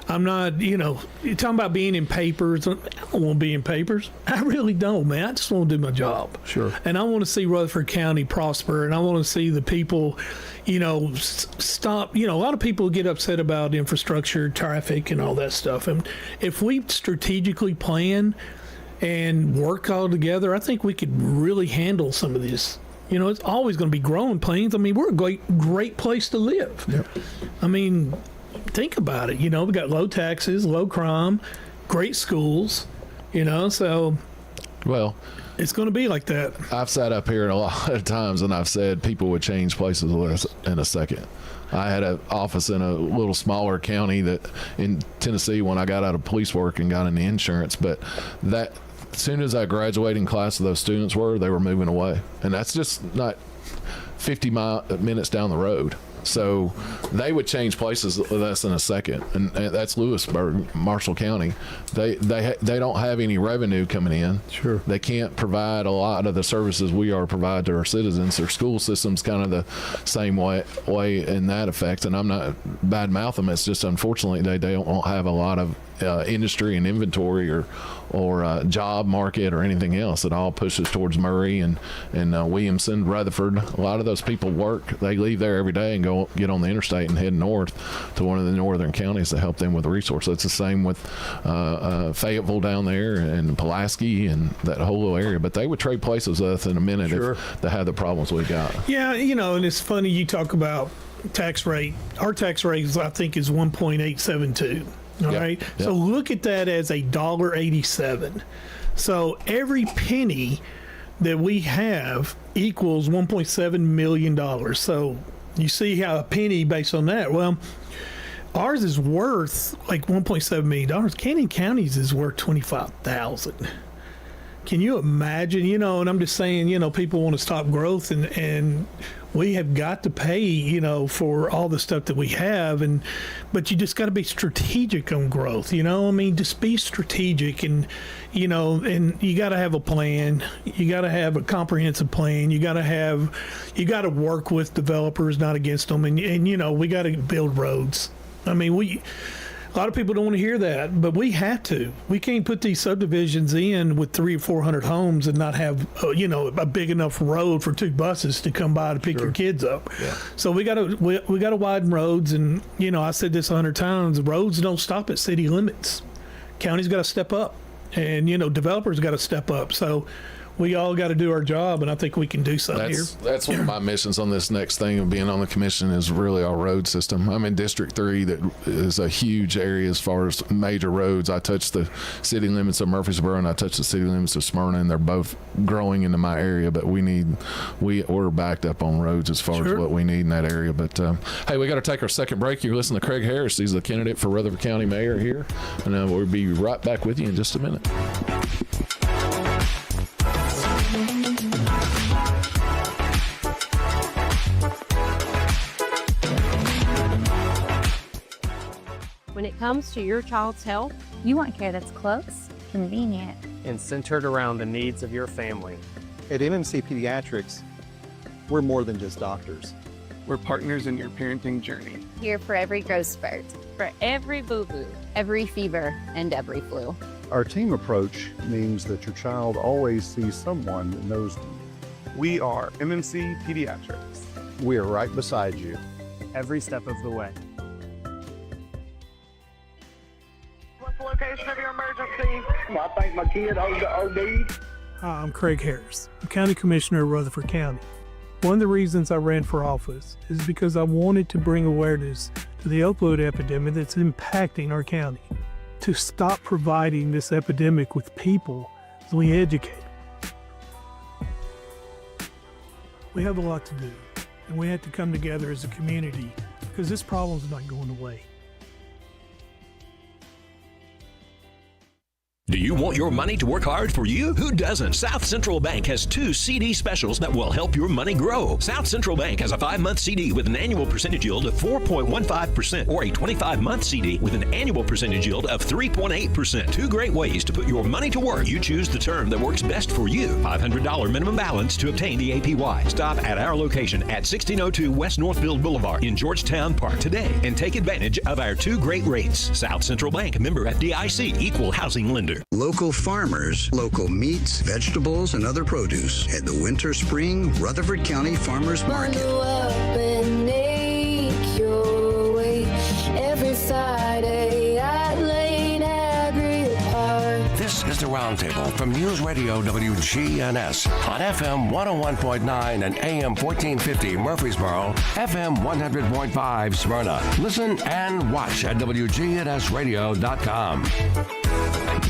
I'm not, you're talking about being in papers. I don't want to be in papers. I really don't, man. I just want to do my job. Sure. And I want to see Rutherford County prosper, and I want to see the people, stop. A lot of people get upset about infrastructure, traffic, and all that stuff. And if we strategically plan and work all together, I think we could really handle some of this. It's always going to be growing pains. I mean, we're a great place to live. Yep. I mean, think about it. We got low taxes, low crime, great schools, so. Well, it's going to be like that. I've sat up here a lot of times and I've said people would change places in a second. I had an office in a little smaller county that in Tennessee when I got out of police work and got into insurance, but that as soon as I graduating class of those students they were moving away. And that's just not 50 minutes down the road. So they would change places with us in a second, and that's Lewisburg, Marshall County. They don't have any revenue coming in. Sure. They can't provide a lot of the services we are provide to our citizens. Their school system's kind of the same way in that effect. And I'm not bad mouth them. It's just unfortunately they don't have a lot of industry and inventory or job market or anything else. It all pushes towards Murray and Williamson, Rutherford. A lot of those people work. They leave there every day and go get on the interstate and head north to one of the northern counties to help them with resources. It's the same with Fayetteville down there and Pulaski and that whole little area. But they would trade places with us in a minute if they had the problems we got. Yeah, and it's funny you talk about tax rate. Our tax rate, I think, is 1.872. All right. Yep. So look at that as $1.87. So every penny that we have equals $1.7 million. So you see how a penny based on that. Well, ours is worth like $1.7 million. Canyon County's is worth $25,000. Can you imagine? And I'm just saying, people want to stop growth and we have got to pay, for all the stuff that we have, but you just got to be strategic on growth, just be strategic and you got to have a plan. You got to have a comprehensive plan. You got to work with developers, not against them. And we got to build roads. I mean, a lot of people don't want to hear that, but we have to. We can't put these subdivisions in with 300 or 400 homes and not have, a big enough road for 2 buses to come by to pick your kids up. Yeah. So we got to widen roads, and I said this 100 times. Roads don't stop at city limits. County's got to step up, and developers got to step up. So we all got to do our job, and I think we can do something here. That's one of my missions on this next thing of being on the commission is really our road system. I'm in District 3, that is a huge area as far as major roads. I touch the city limits of Murfreesboro and I touch the city limits of Smyrna, and they're both growing into my area, but we're backed up on roads as far as what we need in that area. But hey, we got to take our second break. You're listening to Craig Harris. He's the candidate for Rutherford County Mayor here, and we'll be right back with you in just a minute. When it comes to your child's health, you want care that's close, convenient, and centered around the needs of your family. At MMC Pediatrics, we're more than just doctors. We're partners in your parenting journey. Here for every growth spurt, for every boo-boo, every fever, and every flu. Our team approach means that your child always sees someone that knows them. We are MMC Pediatrics. We are right beside you every step of the way. What's the location of your emergency? I think my kid OD'd. Hi, I'm Craig Harris, I'm County Commissioner of Rutherford County. One of the reasons I ran for office is because I wanted to bring awareness to the opioid epidemic that's impacting our county. To stop providing this epidemic with people as we educate. We have a lot to do, and we have to come together as a community because this problem's not going away. Do you want your money to work hard for you? Who doesn't? South Central Bank has 2 CD specials that will help your money grow. South Central Bank has a 5-month CD with an annual percentage yield of 4.15% or a 25-month CD with an annual percentage yield of 3.8%. 2 great ways to put your money to work. You choose the term that works best for you. $500 minimum balance to obtain the APY. Stop at our location at 1602 West Northfield Boulevard in Georgetown Park today and take advantage of our 2 great rates. South Central Bank, member FDIC, equal housing lender. Local farmers, local meats, vegetables, and other produce at the Winter Spring Rutherford County Farmers Market. Up and make your way every Friday at Lane Agri Park. This is the Roundtable from News Radio WGNS on FM 101.9 and AM 1450 Murfreesboro, FM 100.5 Smyrna. Listen and watch at WGNSradio.com.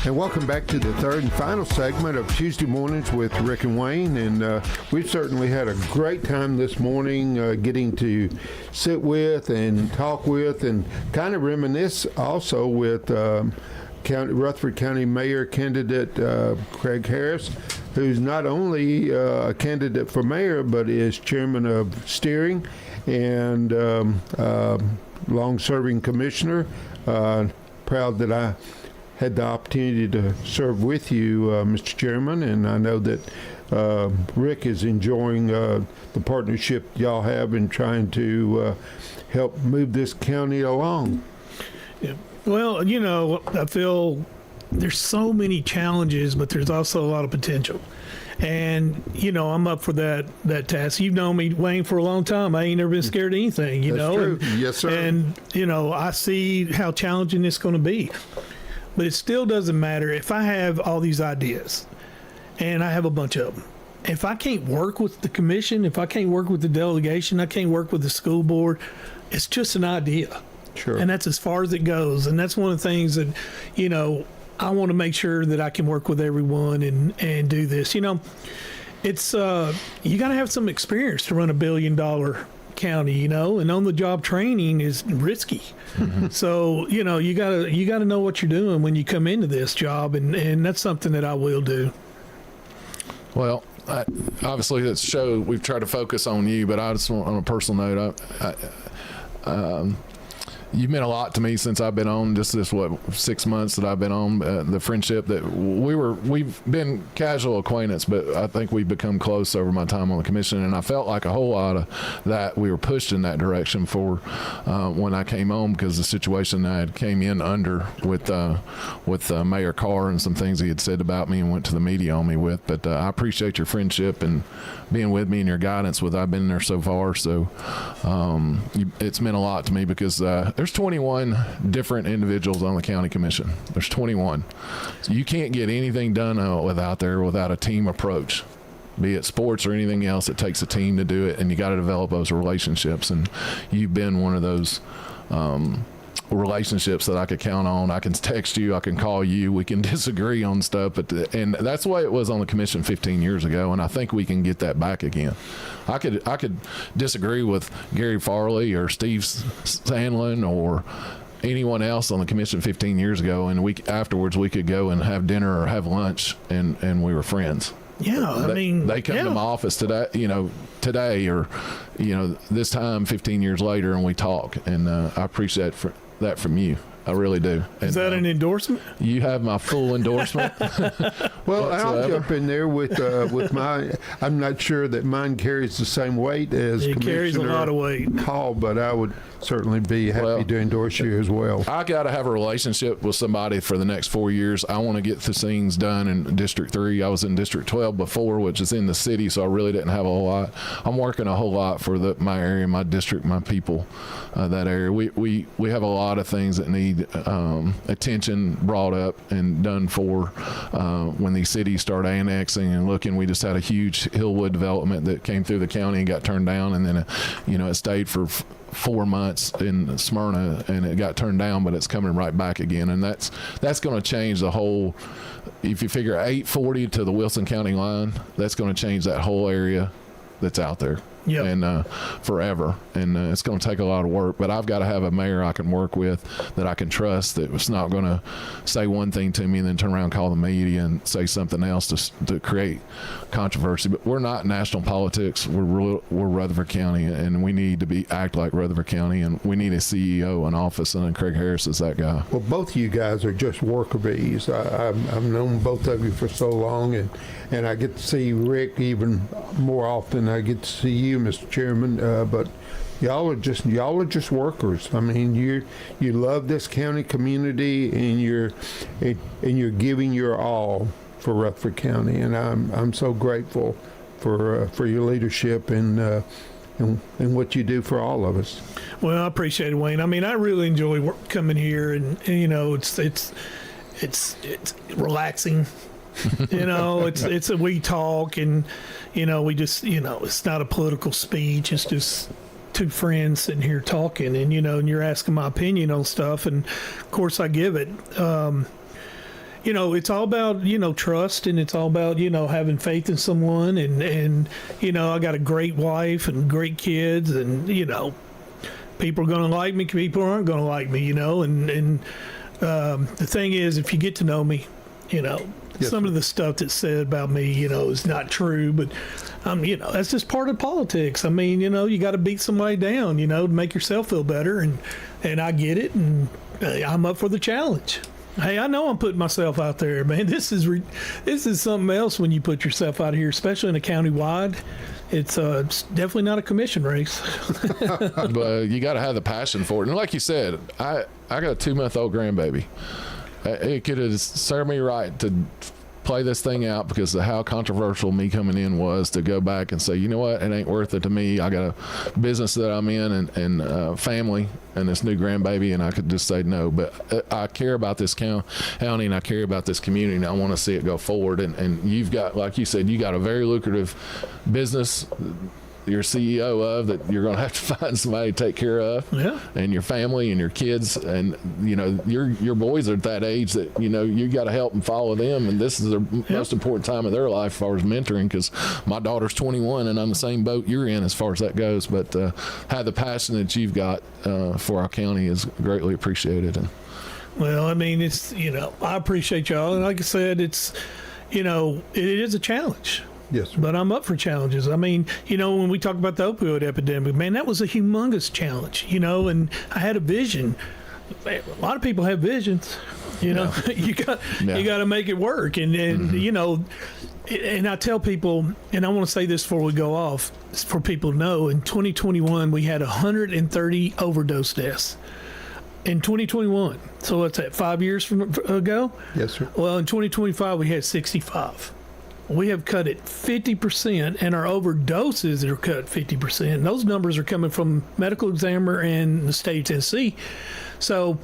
And welcome back to the third and final segment of Tuesday Mornings with Rick and Wayne. And we've certainly had a great time this morning getting to sit with and talk with and kind of reminisce also with Rutherford County Mayor candidate Craig Harris, who's not only a candidate for mayor, but is chairman of steering and long-serving commissioner. Proud that I had the opportunity to serve with you, Mr. Chairman, and I know that Rick is enjoying the partnership y'all have in trying to help move this county along. Yeah. Well, you know, I feel there's so many challenges, but there's also a lot of potential. And, you know, I'm up for that task. You've known me, Wayne, for a long time. I ain't never been scared of anything, you know. True. Yes, sir. And, you know, I see how challenging it's going to be. But it still doesn't matter if I have all these ideas, and I have a bunch of them. If I can't work with the commission, if I can't work with the delegation, I can't work with the school board, it's just an idea. Sure. And that's as far as it goes. And that's one of the things that, you know, I want to make sure that I can work with everyone and do this. You know, it's you got to have some experience to run $1 billion county, you know, and on-the-job training is risky. Mm-hmm. So, you know, you gotta know what you're doing when you come into this job, and that's something that I will do. Well, obviously, this show we've tried to focus on you, but I just want, on a personal note, you've meant a lot to me since I've been on. Just this 6 months that I've been on. The friendship that we've been casual acquaintance, but I think we've become close over my time on the commission. And I felt like a whole lot of that we were pushed in that direction for when I came on, because the situation I had came in under with Mayor Carr and some things he had said about me and went to the media on me with. But I appreciate your friendship and being with me and your guidance with I've been there so far. So it's meant a lot to me, because There's 21 different individuals on the county commission. There's 21. So you can't get anything done without a team approach. Be it sports or anything else, it takes a team to do it, and you got to develop those relationships. And you've been one of those relationships that I could count on. I can text you, I can call you, we can disagree on stuff, and that's the way it was on the commission 15 years ago, and I think we can get that back again. I could disagree with Gary Farley or Steve Sandlin or anyone else on the commission 15 years ago, and afterwards we could go and have dinner or have lunch, and we were friends. Yeah, they come to my office today or this time 15 years later, and we talk, and I appreciate that from you. I really do. Is that an endorsement? You have my full endorsement. Well, I'll jump in there with mine. I'm not sure that mine carries the same weight as it carries a lot of weight. Hall, but I would certainly be happy to endorse you as well. I got to have a relationship with somebody for the next 4 years. I want to get the things done in District 3. I was in District 12 before, which is in the city, so I really didn't have a whole lot. I'm working a whole lot for my area, my district, my people, that area. We have a lot of things that need attention brought up and done for when these cities start annexing and looking. We just had a huge Hillwood development that came through the county and got turned down, and then it stayed for 4 months in Smyrna and it got turned down, but it's coming right back again, and that's going to change the whole. If you figure 840 to the Wilson County line, that's going to change that whole area that's out there. Yep. And forever, and it's going to take a lot of work, but I've got to have a mayor I can work with, that I can trust, that was not going to say one thing to me and then turn around and call the media and say something else to create controversy. But we're not national politics. We're Rutherford County, and we need to act like Rutherford County, and we need a CEO in office, and Craig Harris is that guy. Well, both of you guys are just worker bees. I've known both of you for so long, and I get to see Rick even more often. I get to see you, Mr. Chairman, but y'all are just workers. I mean, you love this county community, and you're giving your all for Rutherford County, and I'm so grateful for your leadership and what you do for all of us. Well, I appreciate it, Wayne. I mean, I really enjoy coming here, and it's relaxing. We talk, and we just it's not a political speech. It's just two friends sitting here talking, and and you're asking my opinion on stuff, and of course I give it. It's all about trust, and it's all about having faith in someone, and I got a great wife and great kids, and people are going to like me, people aren't going to like me, and the thing is, if you get to know me, yes, some of the stuff that's said about me, is not true, but that's just part of politics. I mean, you got to beat somebody down, to make yourself feel better, and I get it, and I'm up for the challenge. Hey, I know I'm putting myself out there, man. This is something else when you put yourself out here, especially in a county-wide. It's definitely not a commission race. But you got to have the passion for it. And like you said, I got a 2-month-old grandbaby. It could have served me right to play this thing out because of how controversial me coming in was, to go back and say, you know what, it ain't worth it to me. I got a business that I'm in and family and this new grandbaby, and I could just say no. But I care about this county, and I care about this community, and I want to see it go forward. And you've got, like you said, you got a very lucrative business you're CEO of that you're going to have to find somebody to take care of. Yeah. And your family and your kids, and your boys are at that age that you got to help and follow them, and this is the most important time of their life as far as mentoring, because my daughter's 21 and I'm the same boat you're in as far as that goes. But have the passion that you've got for our county is greatly appreciated. And well, I mean, it's I appreciate y'all, and like I said, it's it is a challenge. Yes, sir. But I'm up for challenges. I mean, when we talk about the opioid epidemic, man, that was a humongous challenge, and I had a vision. A lot of people have visions, you got to make it work. And and I tell people, and I want to say this before we go off, for people to know, in 2021, we had 130 overdose deaths. In 2021, so what's that, 5 years ago? Yes, sir. Well, in 2025, we had 65. we have cut it 50%, and our overdoses are cut 50%. And those numbers are coming from medical examiner and the state of Tennessee. So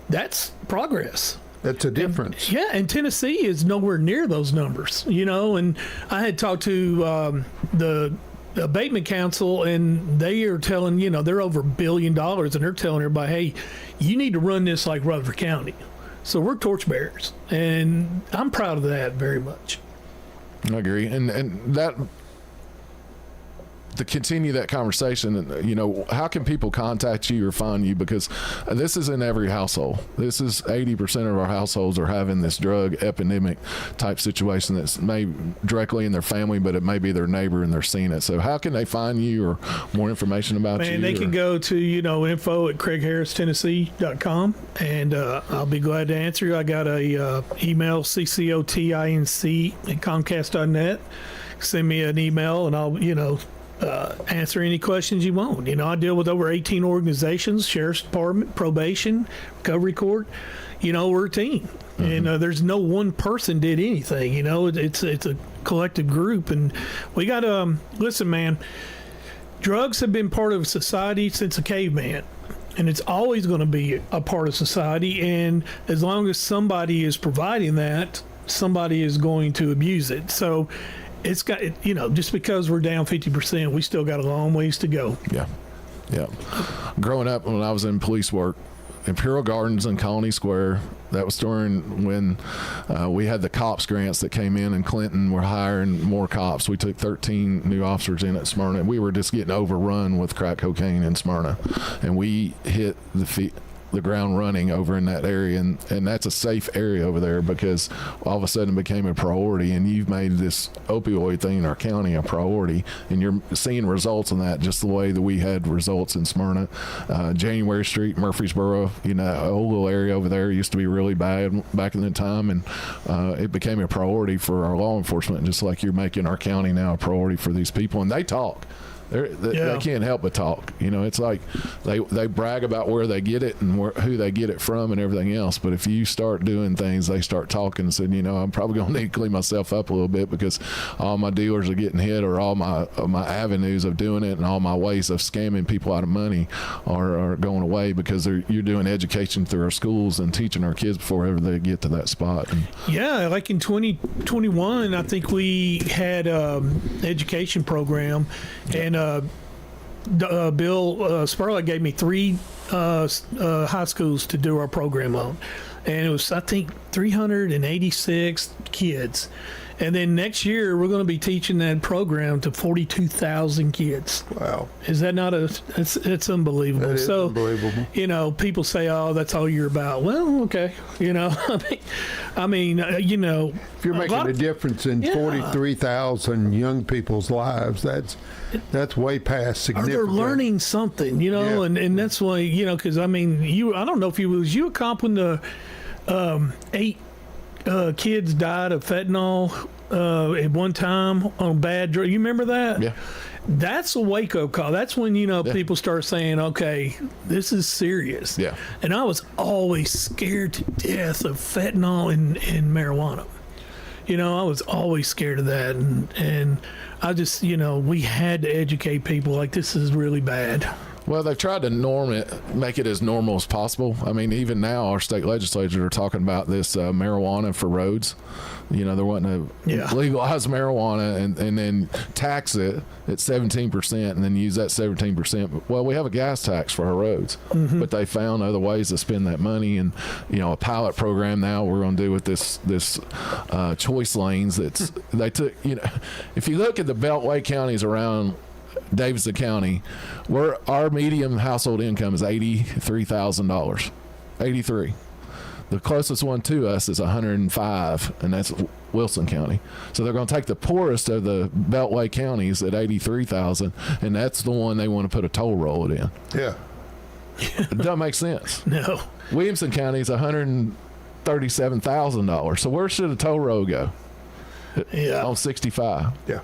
that's progress. That's a difference. And Tennessee is nowhere near those numbers, and I had talked to the abatement council, and they are telling, they're over $1 billion, and they're telling everybody, hey, you need to run this like Rutherford County. So we're torchbearers, and I'm proud of that very much. I agree. And that, to continue that conversation, how can people contact you or find you? Because this is in every household. This is 80% of our households are having this drug epidemic type situation that's maybe directly in their family, but it may be their neighbor and they're seeing it. So how can they find you or more information about you? They can go to, info@craigharristennessee.com, and I'll be glad to answer you. I got a email, ccotinc@comcast.net. Send me an email and I'll, answer any questions you want. I deal with over 18 organizations, Sheriff's Department, probation, recovery court. We're a team. And there's no one person did anything. It's a collective group. And we got to, listen, man, drugs have been part of society since the caveman. And it's always going to be a part of society. And as long as somebody is providing that, somebody is going to abuse it. So it's got, just because we're down 50%, we still got a long ways to go. Yeah. Growing up, when I was in police work, Imperial Gardens and Colony Square, that was during when we had the cops grants that came in, and Clinton were hiring more cops. We took 13 new officers in at Smyrna. We were just getting overrun with crack cocaine in Smyrna, and we hit the ground running over in that area, and that's a safe area over there because all of a sudden it became a priority, and you've made this opioid thing in our county a priority, and you're seeing results in that just the way that we had results in Smyrna. January Street, Murfreesboro, that old little area over there used to be really bad back in the time, and it became a priority for our law enforcement, just like you're making our county now a priority for these people, and they talk. They can't help but talk. It's like they brag about where they get it and who they get it from and everything else. But if you start doing things, they start talking and saying, I'm probably going to need to clean myself up a little bit because all my dealers are getting hit, or all my avenues of doing it and all my ways of scamming people out of money are going away because you're doing education through our schools and teaching our kids before ever they get to that spot. Like in 2021, I think we had education program, and Bill Sperla gave me 3 high schools to do our program on, and it was, I think, 386 kids. And then next year we're going to be teaching that program to 42,000 kids. Wow! Is that not it's unbelievable? That is unbelievable. People say, "Oh, that's all you're about." Well, okay, I mean, if you're making a difference in 43,000 young people's lives, that's way past significant. They're learning something, and that's why, because I don't know if was you a cop when the 8 kids died of fentanyl at one time on bad drugs. You remember that? Yeah. That's a wake-up call. That's when, people start saying, okay, this is serious. Yeah. And I was always scared to death of fentanyl and marijuana. I was always scared of that. And I just, we had to educate people like this is really bad. Well, they've tried to make it as normal as possible. I mean, even now, our state legislators are talking about this marijuana for roads. They're wanting to legalize marijuana and then tax it at 17% and then use that 17%. Well, we have a gas tax for our roads, but they found other ways to spend that money. And, a pilot program now we're going to do with this choice lanes they took, if you look at the Beltway counties around Davidson County, where our median household income is $83,000. 83. The closest one to us is 105, and that's Wilson County. So they're going to take the poorest of the Beltway counties at 83,000, and that's the one they want to put a toll road in. Yeah. It doesn't make sense. No. Williamson County is $137,000. So where should a toll road go? On 65. Yeah.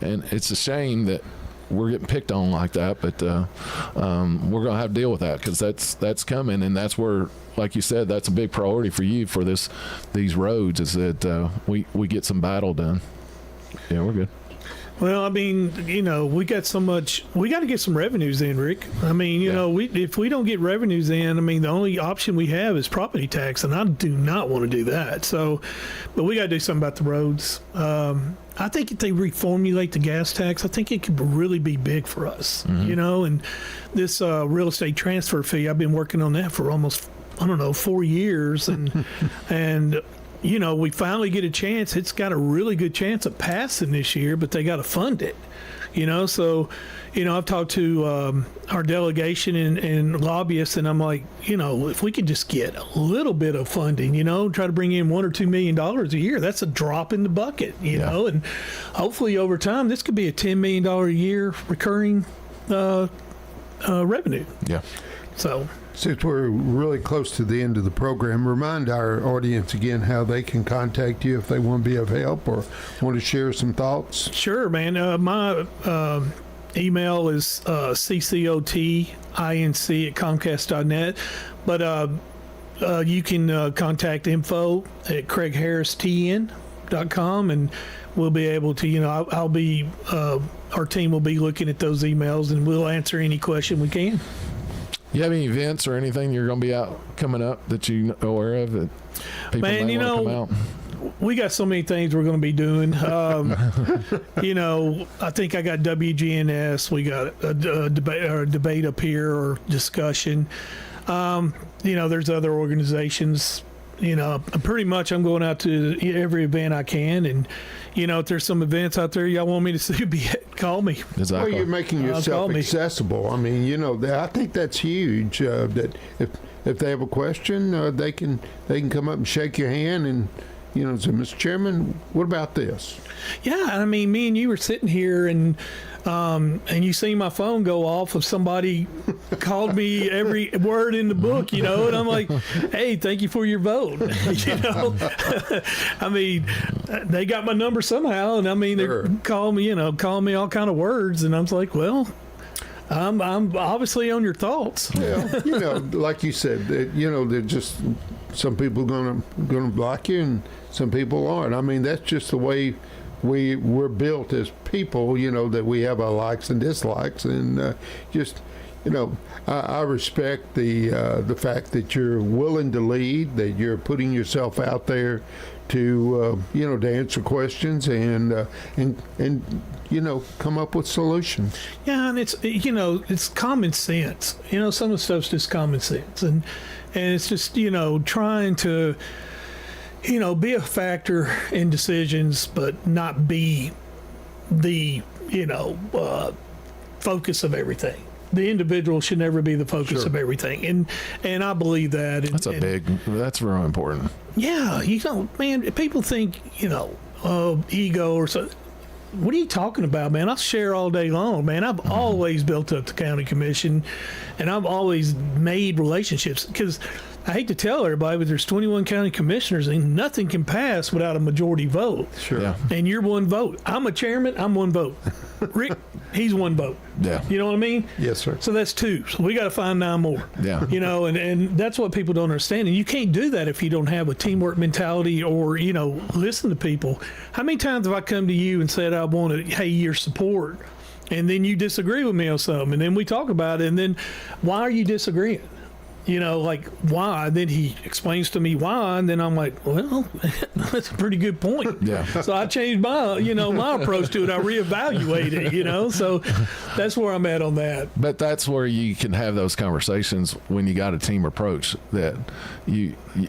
And it's a shame that we're getting picked on like that, but we're going to have to deal with that because that's coming, and that's where, like you said, that's a big priority for you for these roads is that we get some battle done. Yeah, we're good. Well, I mean, we got so much. We got to get some revenues in, Rick. I mean, if we don't get revenues in, I mean, the only option we have is property tax, and I do not want to do that. So, but we got to do something about the roads. I think if they reformulate the gas tax, I think it could really be big for us. And this real estate transfer fee, I've been working on that for almost 4 years, and we finally get a chance. It's got a really good chance of passing this year, but they got to fund it. So, I've talked to our delegation and lobbyists, and I'm like, if we could just get a little bit of funding, try to bring in $1 or $2 million a year, that's a drop in the bucket, and hopefully over time, this could be a $10 million a year recurring revenue. Yeah. So. Since we're really close to the end of the program, remind our audience again how they can contact you if they want to be of help or want to share some thoughts. Sure, man. My email is ccotinc@comcast.net, but you can contact info@craigharristn.com, and we'll be able to, I'll be, our team will be looking at those emails, and we'll answer any question we can. You have any events or anything you're going to be out coming up that you are aware of that people may want to come out? We got so many things we're going to be doing. I think I got WGNS. We got a debate up here or discussion. There's other organizations. Pretty much I'm going out to every event I can, and if there's some events out there y'all want me to see, call me. Exactly. Well, you're making yourself accessible. I mean, I think that's huge. That if they have a question, they can come up and shake your hand and say, Mr. Chairman, what about this? Yeah, I mean, me and you were sitting here, and you see my phone go off if somebody called me every word in the book, and I'm like, hey, thank you for your vote. I mean, they got my number somehow, and I mean, they're calling me all kind of words, and I'm like, well, I'm obviously on your thoughts. Well, like you said, they're just some people gonna block you, and some people aren't. I mean, that's just the way we're built as people, that we have our likes and dislikes, and I respect the fact that you're willing to lead, that you're putting yourself out there to to answer questions and come up with solutions. Yeah, and it's common sense. Some of the stuff's just common sense, and it's just trying to be a factor in decisions, but not be the focus of everything. The individual should never be the focus of everything, and I believe that. That's very important. Yeah, man, people think ego or something. What are you talking about, man? I'll share all day long, man. I've always built up the county commission, and I've always made relationships, because I hate to tell everybody, but there's 21 county commissioners, and nothing can pass without a majority vote. Sure. Yeah. And you're one vote. I'm a chairman. I'm one vote. Rick, he's one vote. Yeah. You know what I mean? Yes, sir. So that's 2. So we got to find 9 more. Yeah. And that's what people don't understand. And you can't do that if you don't have a teamwork mentality or, listen to people. How many times have I come to you and said, I wanted, hey, your support, and then you disagree with me on something, and then we talk about it, and then why are you disagreeing? Why? Then he explains to me why, and then I'm like, well, that's a pretty good point. Yeah. So I changed my, my approach to it. I reevaluate it, so that's where I'm at on that. But that's where you can have those conversations when you got a team approach, that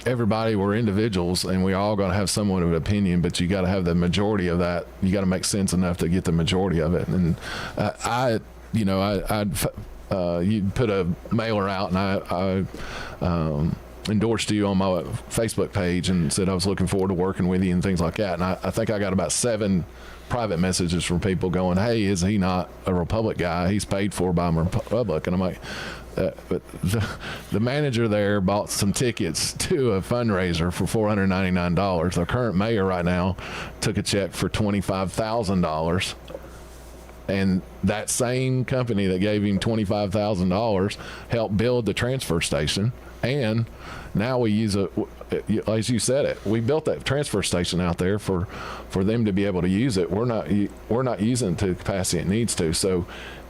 everybody, we're individuals, and we all going to have somewhat of an opinion, but you got to have the majority of that. You got to make sense enough to get the majority of it. And you put a mailer out, and I endorsed you on my Facebook page and said I was looking forward to working with you and things like that. And I think I got about 7 private messages from people going, hey, is he not a Republic guy? He's paid for by Republic. And I'm like, but the manager there bought some tickets to a fundraiser for $499. The current mayor right now took a check for $25,000. And that same company that gave him $25,000 helped build the transfer station. And now we use as you said it, we built that transfer station out there for them to be able to use it. We're not using it to the capacity it needs to. So,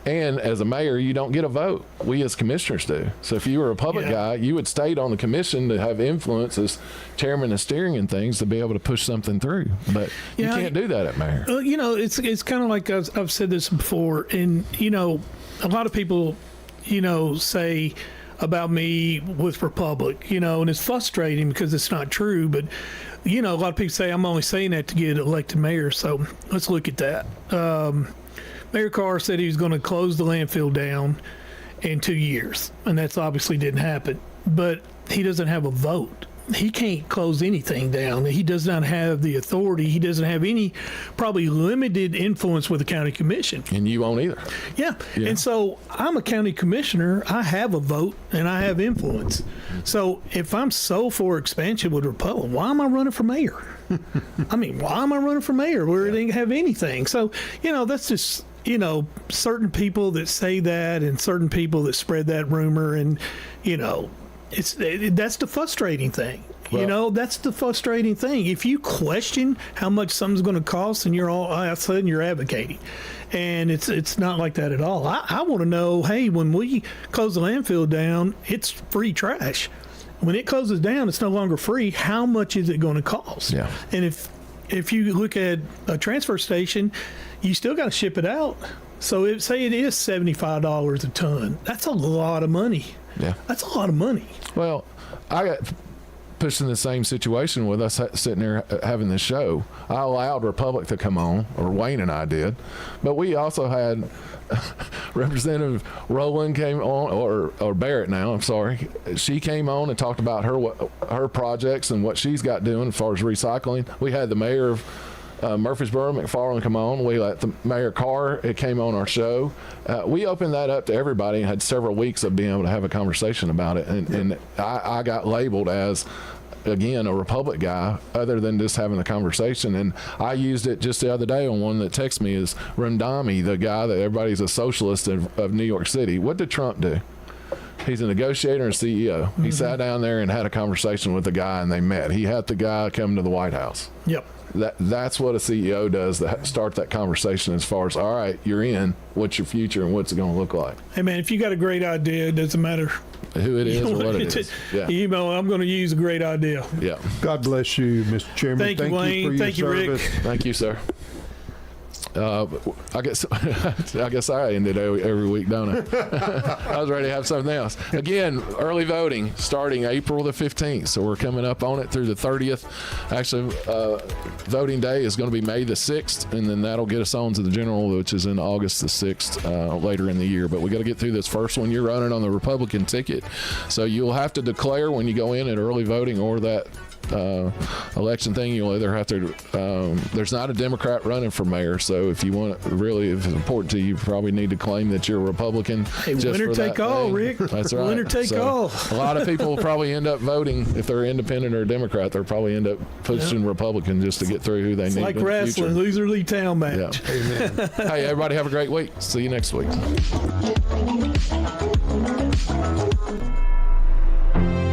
and as a mayor, you don't get a vote. We as commissioners do. So if you were a public guy, you would stay on the commission to have influence as chairman of steering and things to be able to push something through. But you can't do that at mayor. It's kind of like I've said this before, and a lot of people, say about me with Republic, and it's frustrating because it's not true. But a lot of people say I'm only saying that to get elected mayor. So let's look at that. Mayor Carr said he was going to close the landfill down in 2 years, and that's obviously didn't happen. But he doesn't have a vote. He can't close anything down. He does not have the authority. He doesn't have any, probably limited influence with the county commission. And you won't either. Yeah. And so I'm a county commissioner. I have a vote and I have influence. So if I'm so for expansion with Republic, why am I running for mayor? I mean, why am I running for mayor where it didn't have anything? So, that's just, certain people that say that and certain people that spread that rumor, and, that's the frustrating thing. Well, That's the frustrating thing. If you question how much something's going to cost, and you're all of a sudden you're advocating, and it's not like that at all. I want to know, hey, when we close the landfill down, it's free trash. When it closes down, it's no longer free. How much is it going to cost? Yeah. And if you look at a transfer station, you still got to ship it out. So say it is $75 a ton. That's a lot of money. Yeah. That's a lot of money. Well, I got pushed in the same situation with us sitting there having this show. I allowed Republic to come on, or Wayne and I did, but we also had Representative Rowland came on, or Barrett now, I'm sorry. She came on and talked about her projects and what she's got doing as far as recycling. We had the mayor of Murfreesboro, McFarland, come on. We let the Mayor Carr, it came on our show. We opened that up to everybody and had several weeks of being able to have a conversation about it. And I got labeled as, again, a Republic guy other than just having a conversation. And I used it just the other day on one that texted me is Rundami, the guy that everybody's a socialist of New York City. What did Trump do? He's a negotiator and CEO. Mm-hmm. He sat down there and had a conversation with the guy, and they met. He had the guy come to the White House. Yep. That's what a CEO does, to start that conversation as far as, all right, you're in, what's your future and what's it going to look like? Hey, man, if you got a great idea, it doesn't matter who it is or what it is. Yeah. I'm going to use a great idea. Yeah. God bless you, Mr. Chairman. Thank you, Wayne. Thank you for your service. Rick. Thank you, sir. I guess I end it every week, don't I? I was ready to have something else. Again, early voting starting April the 15th, so we're coming up on it through the 30th. Actually, voting day is going to be May the 6th, and then that'll get us on to the general, which is in August the 6th later in the year. But we got to get through this first one. You're running on the Republican ticket, so you'll have to declare when you go in at early voting or that election thing. You'll either have to there's not a Democrat running for mayor, so if you want if it's important to you, you probably need to claim that you're a Republican. Hey, winner take all, Rick. That's right. Winner take all. A lot of people will probably end up voting, if they're independent or Democrat, they'll probably end up pushing Republican just to get through who they need. It's like wrestling, loser leave town match. Yeah. Amen. Hey, everybody have a great week. See you next week.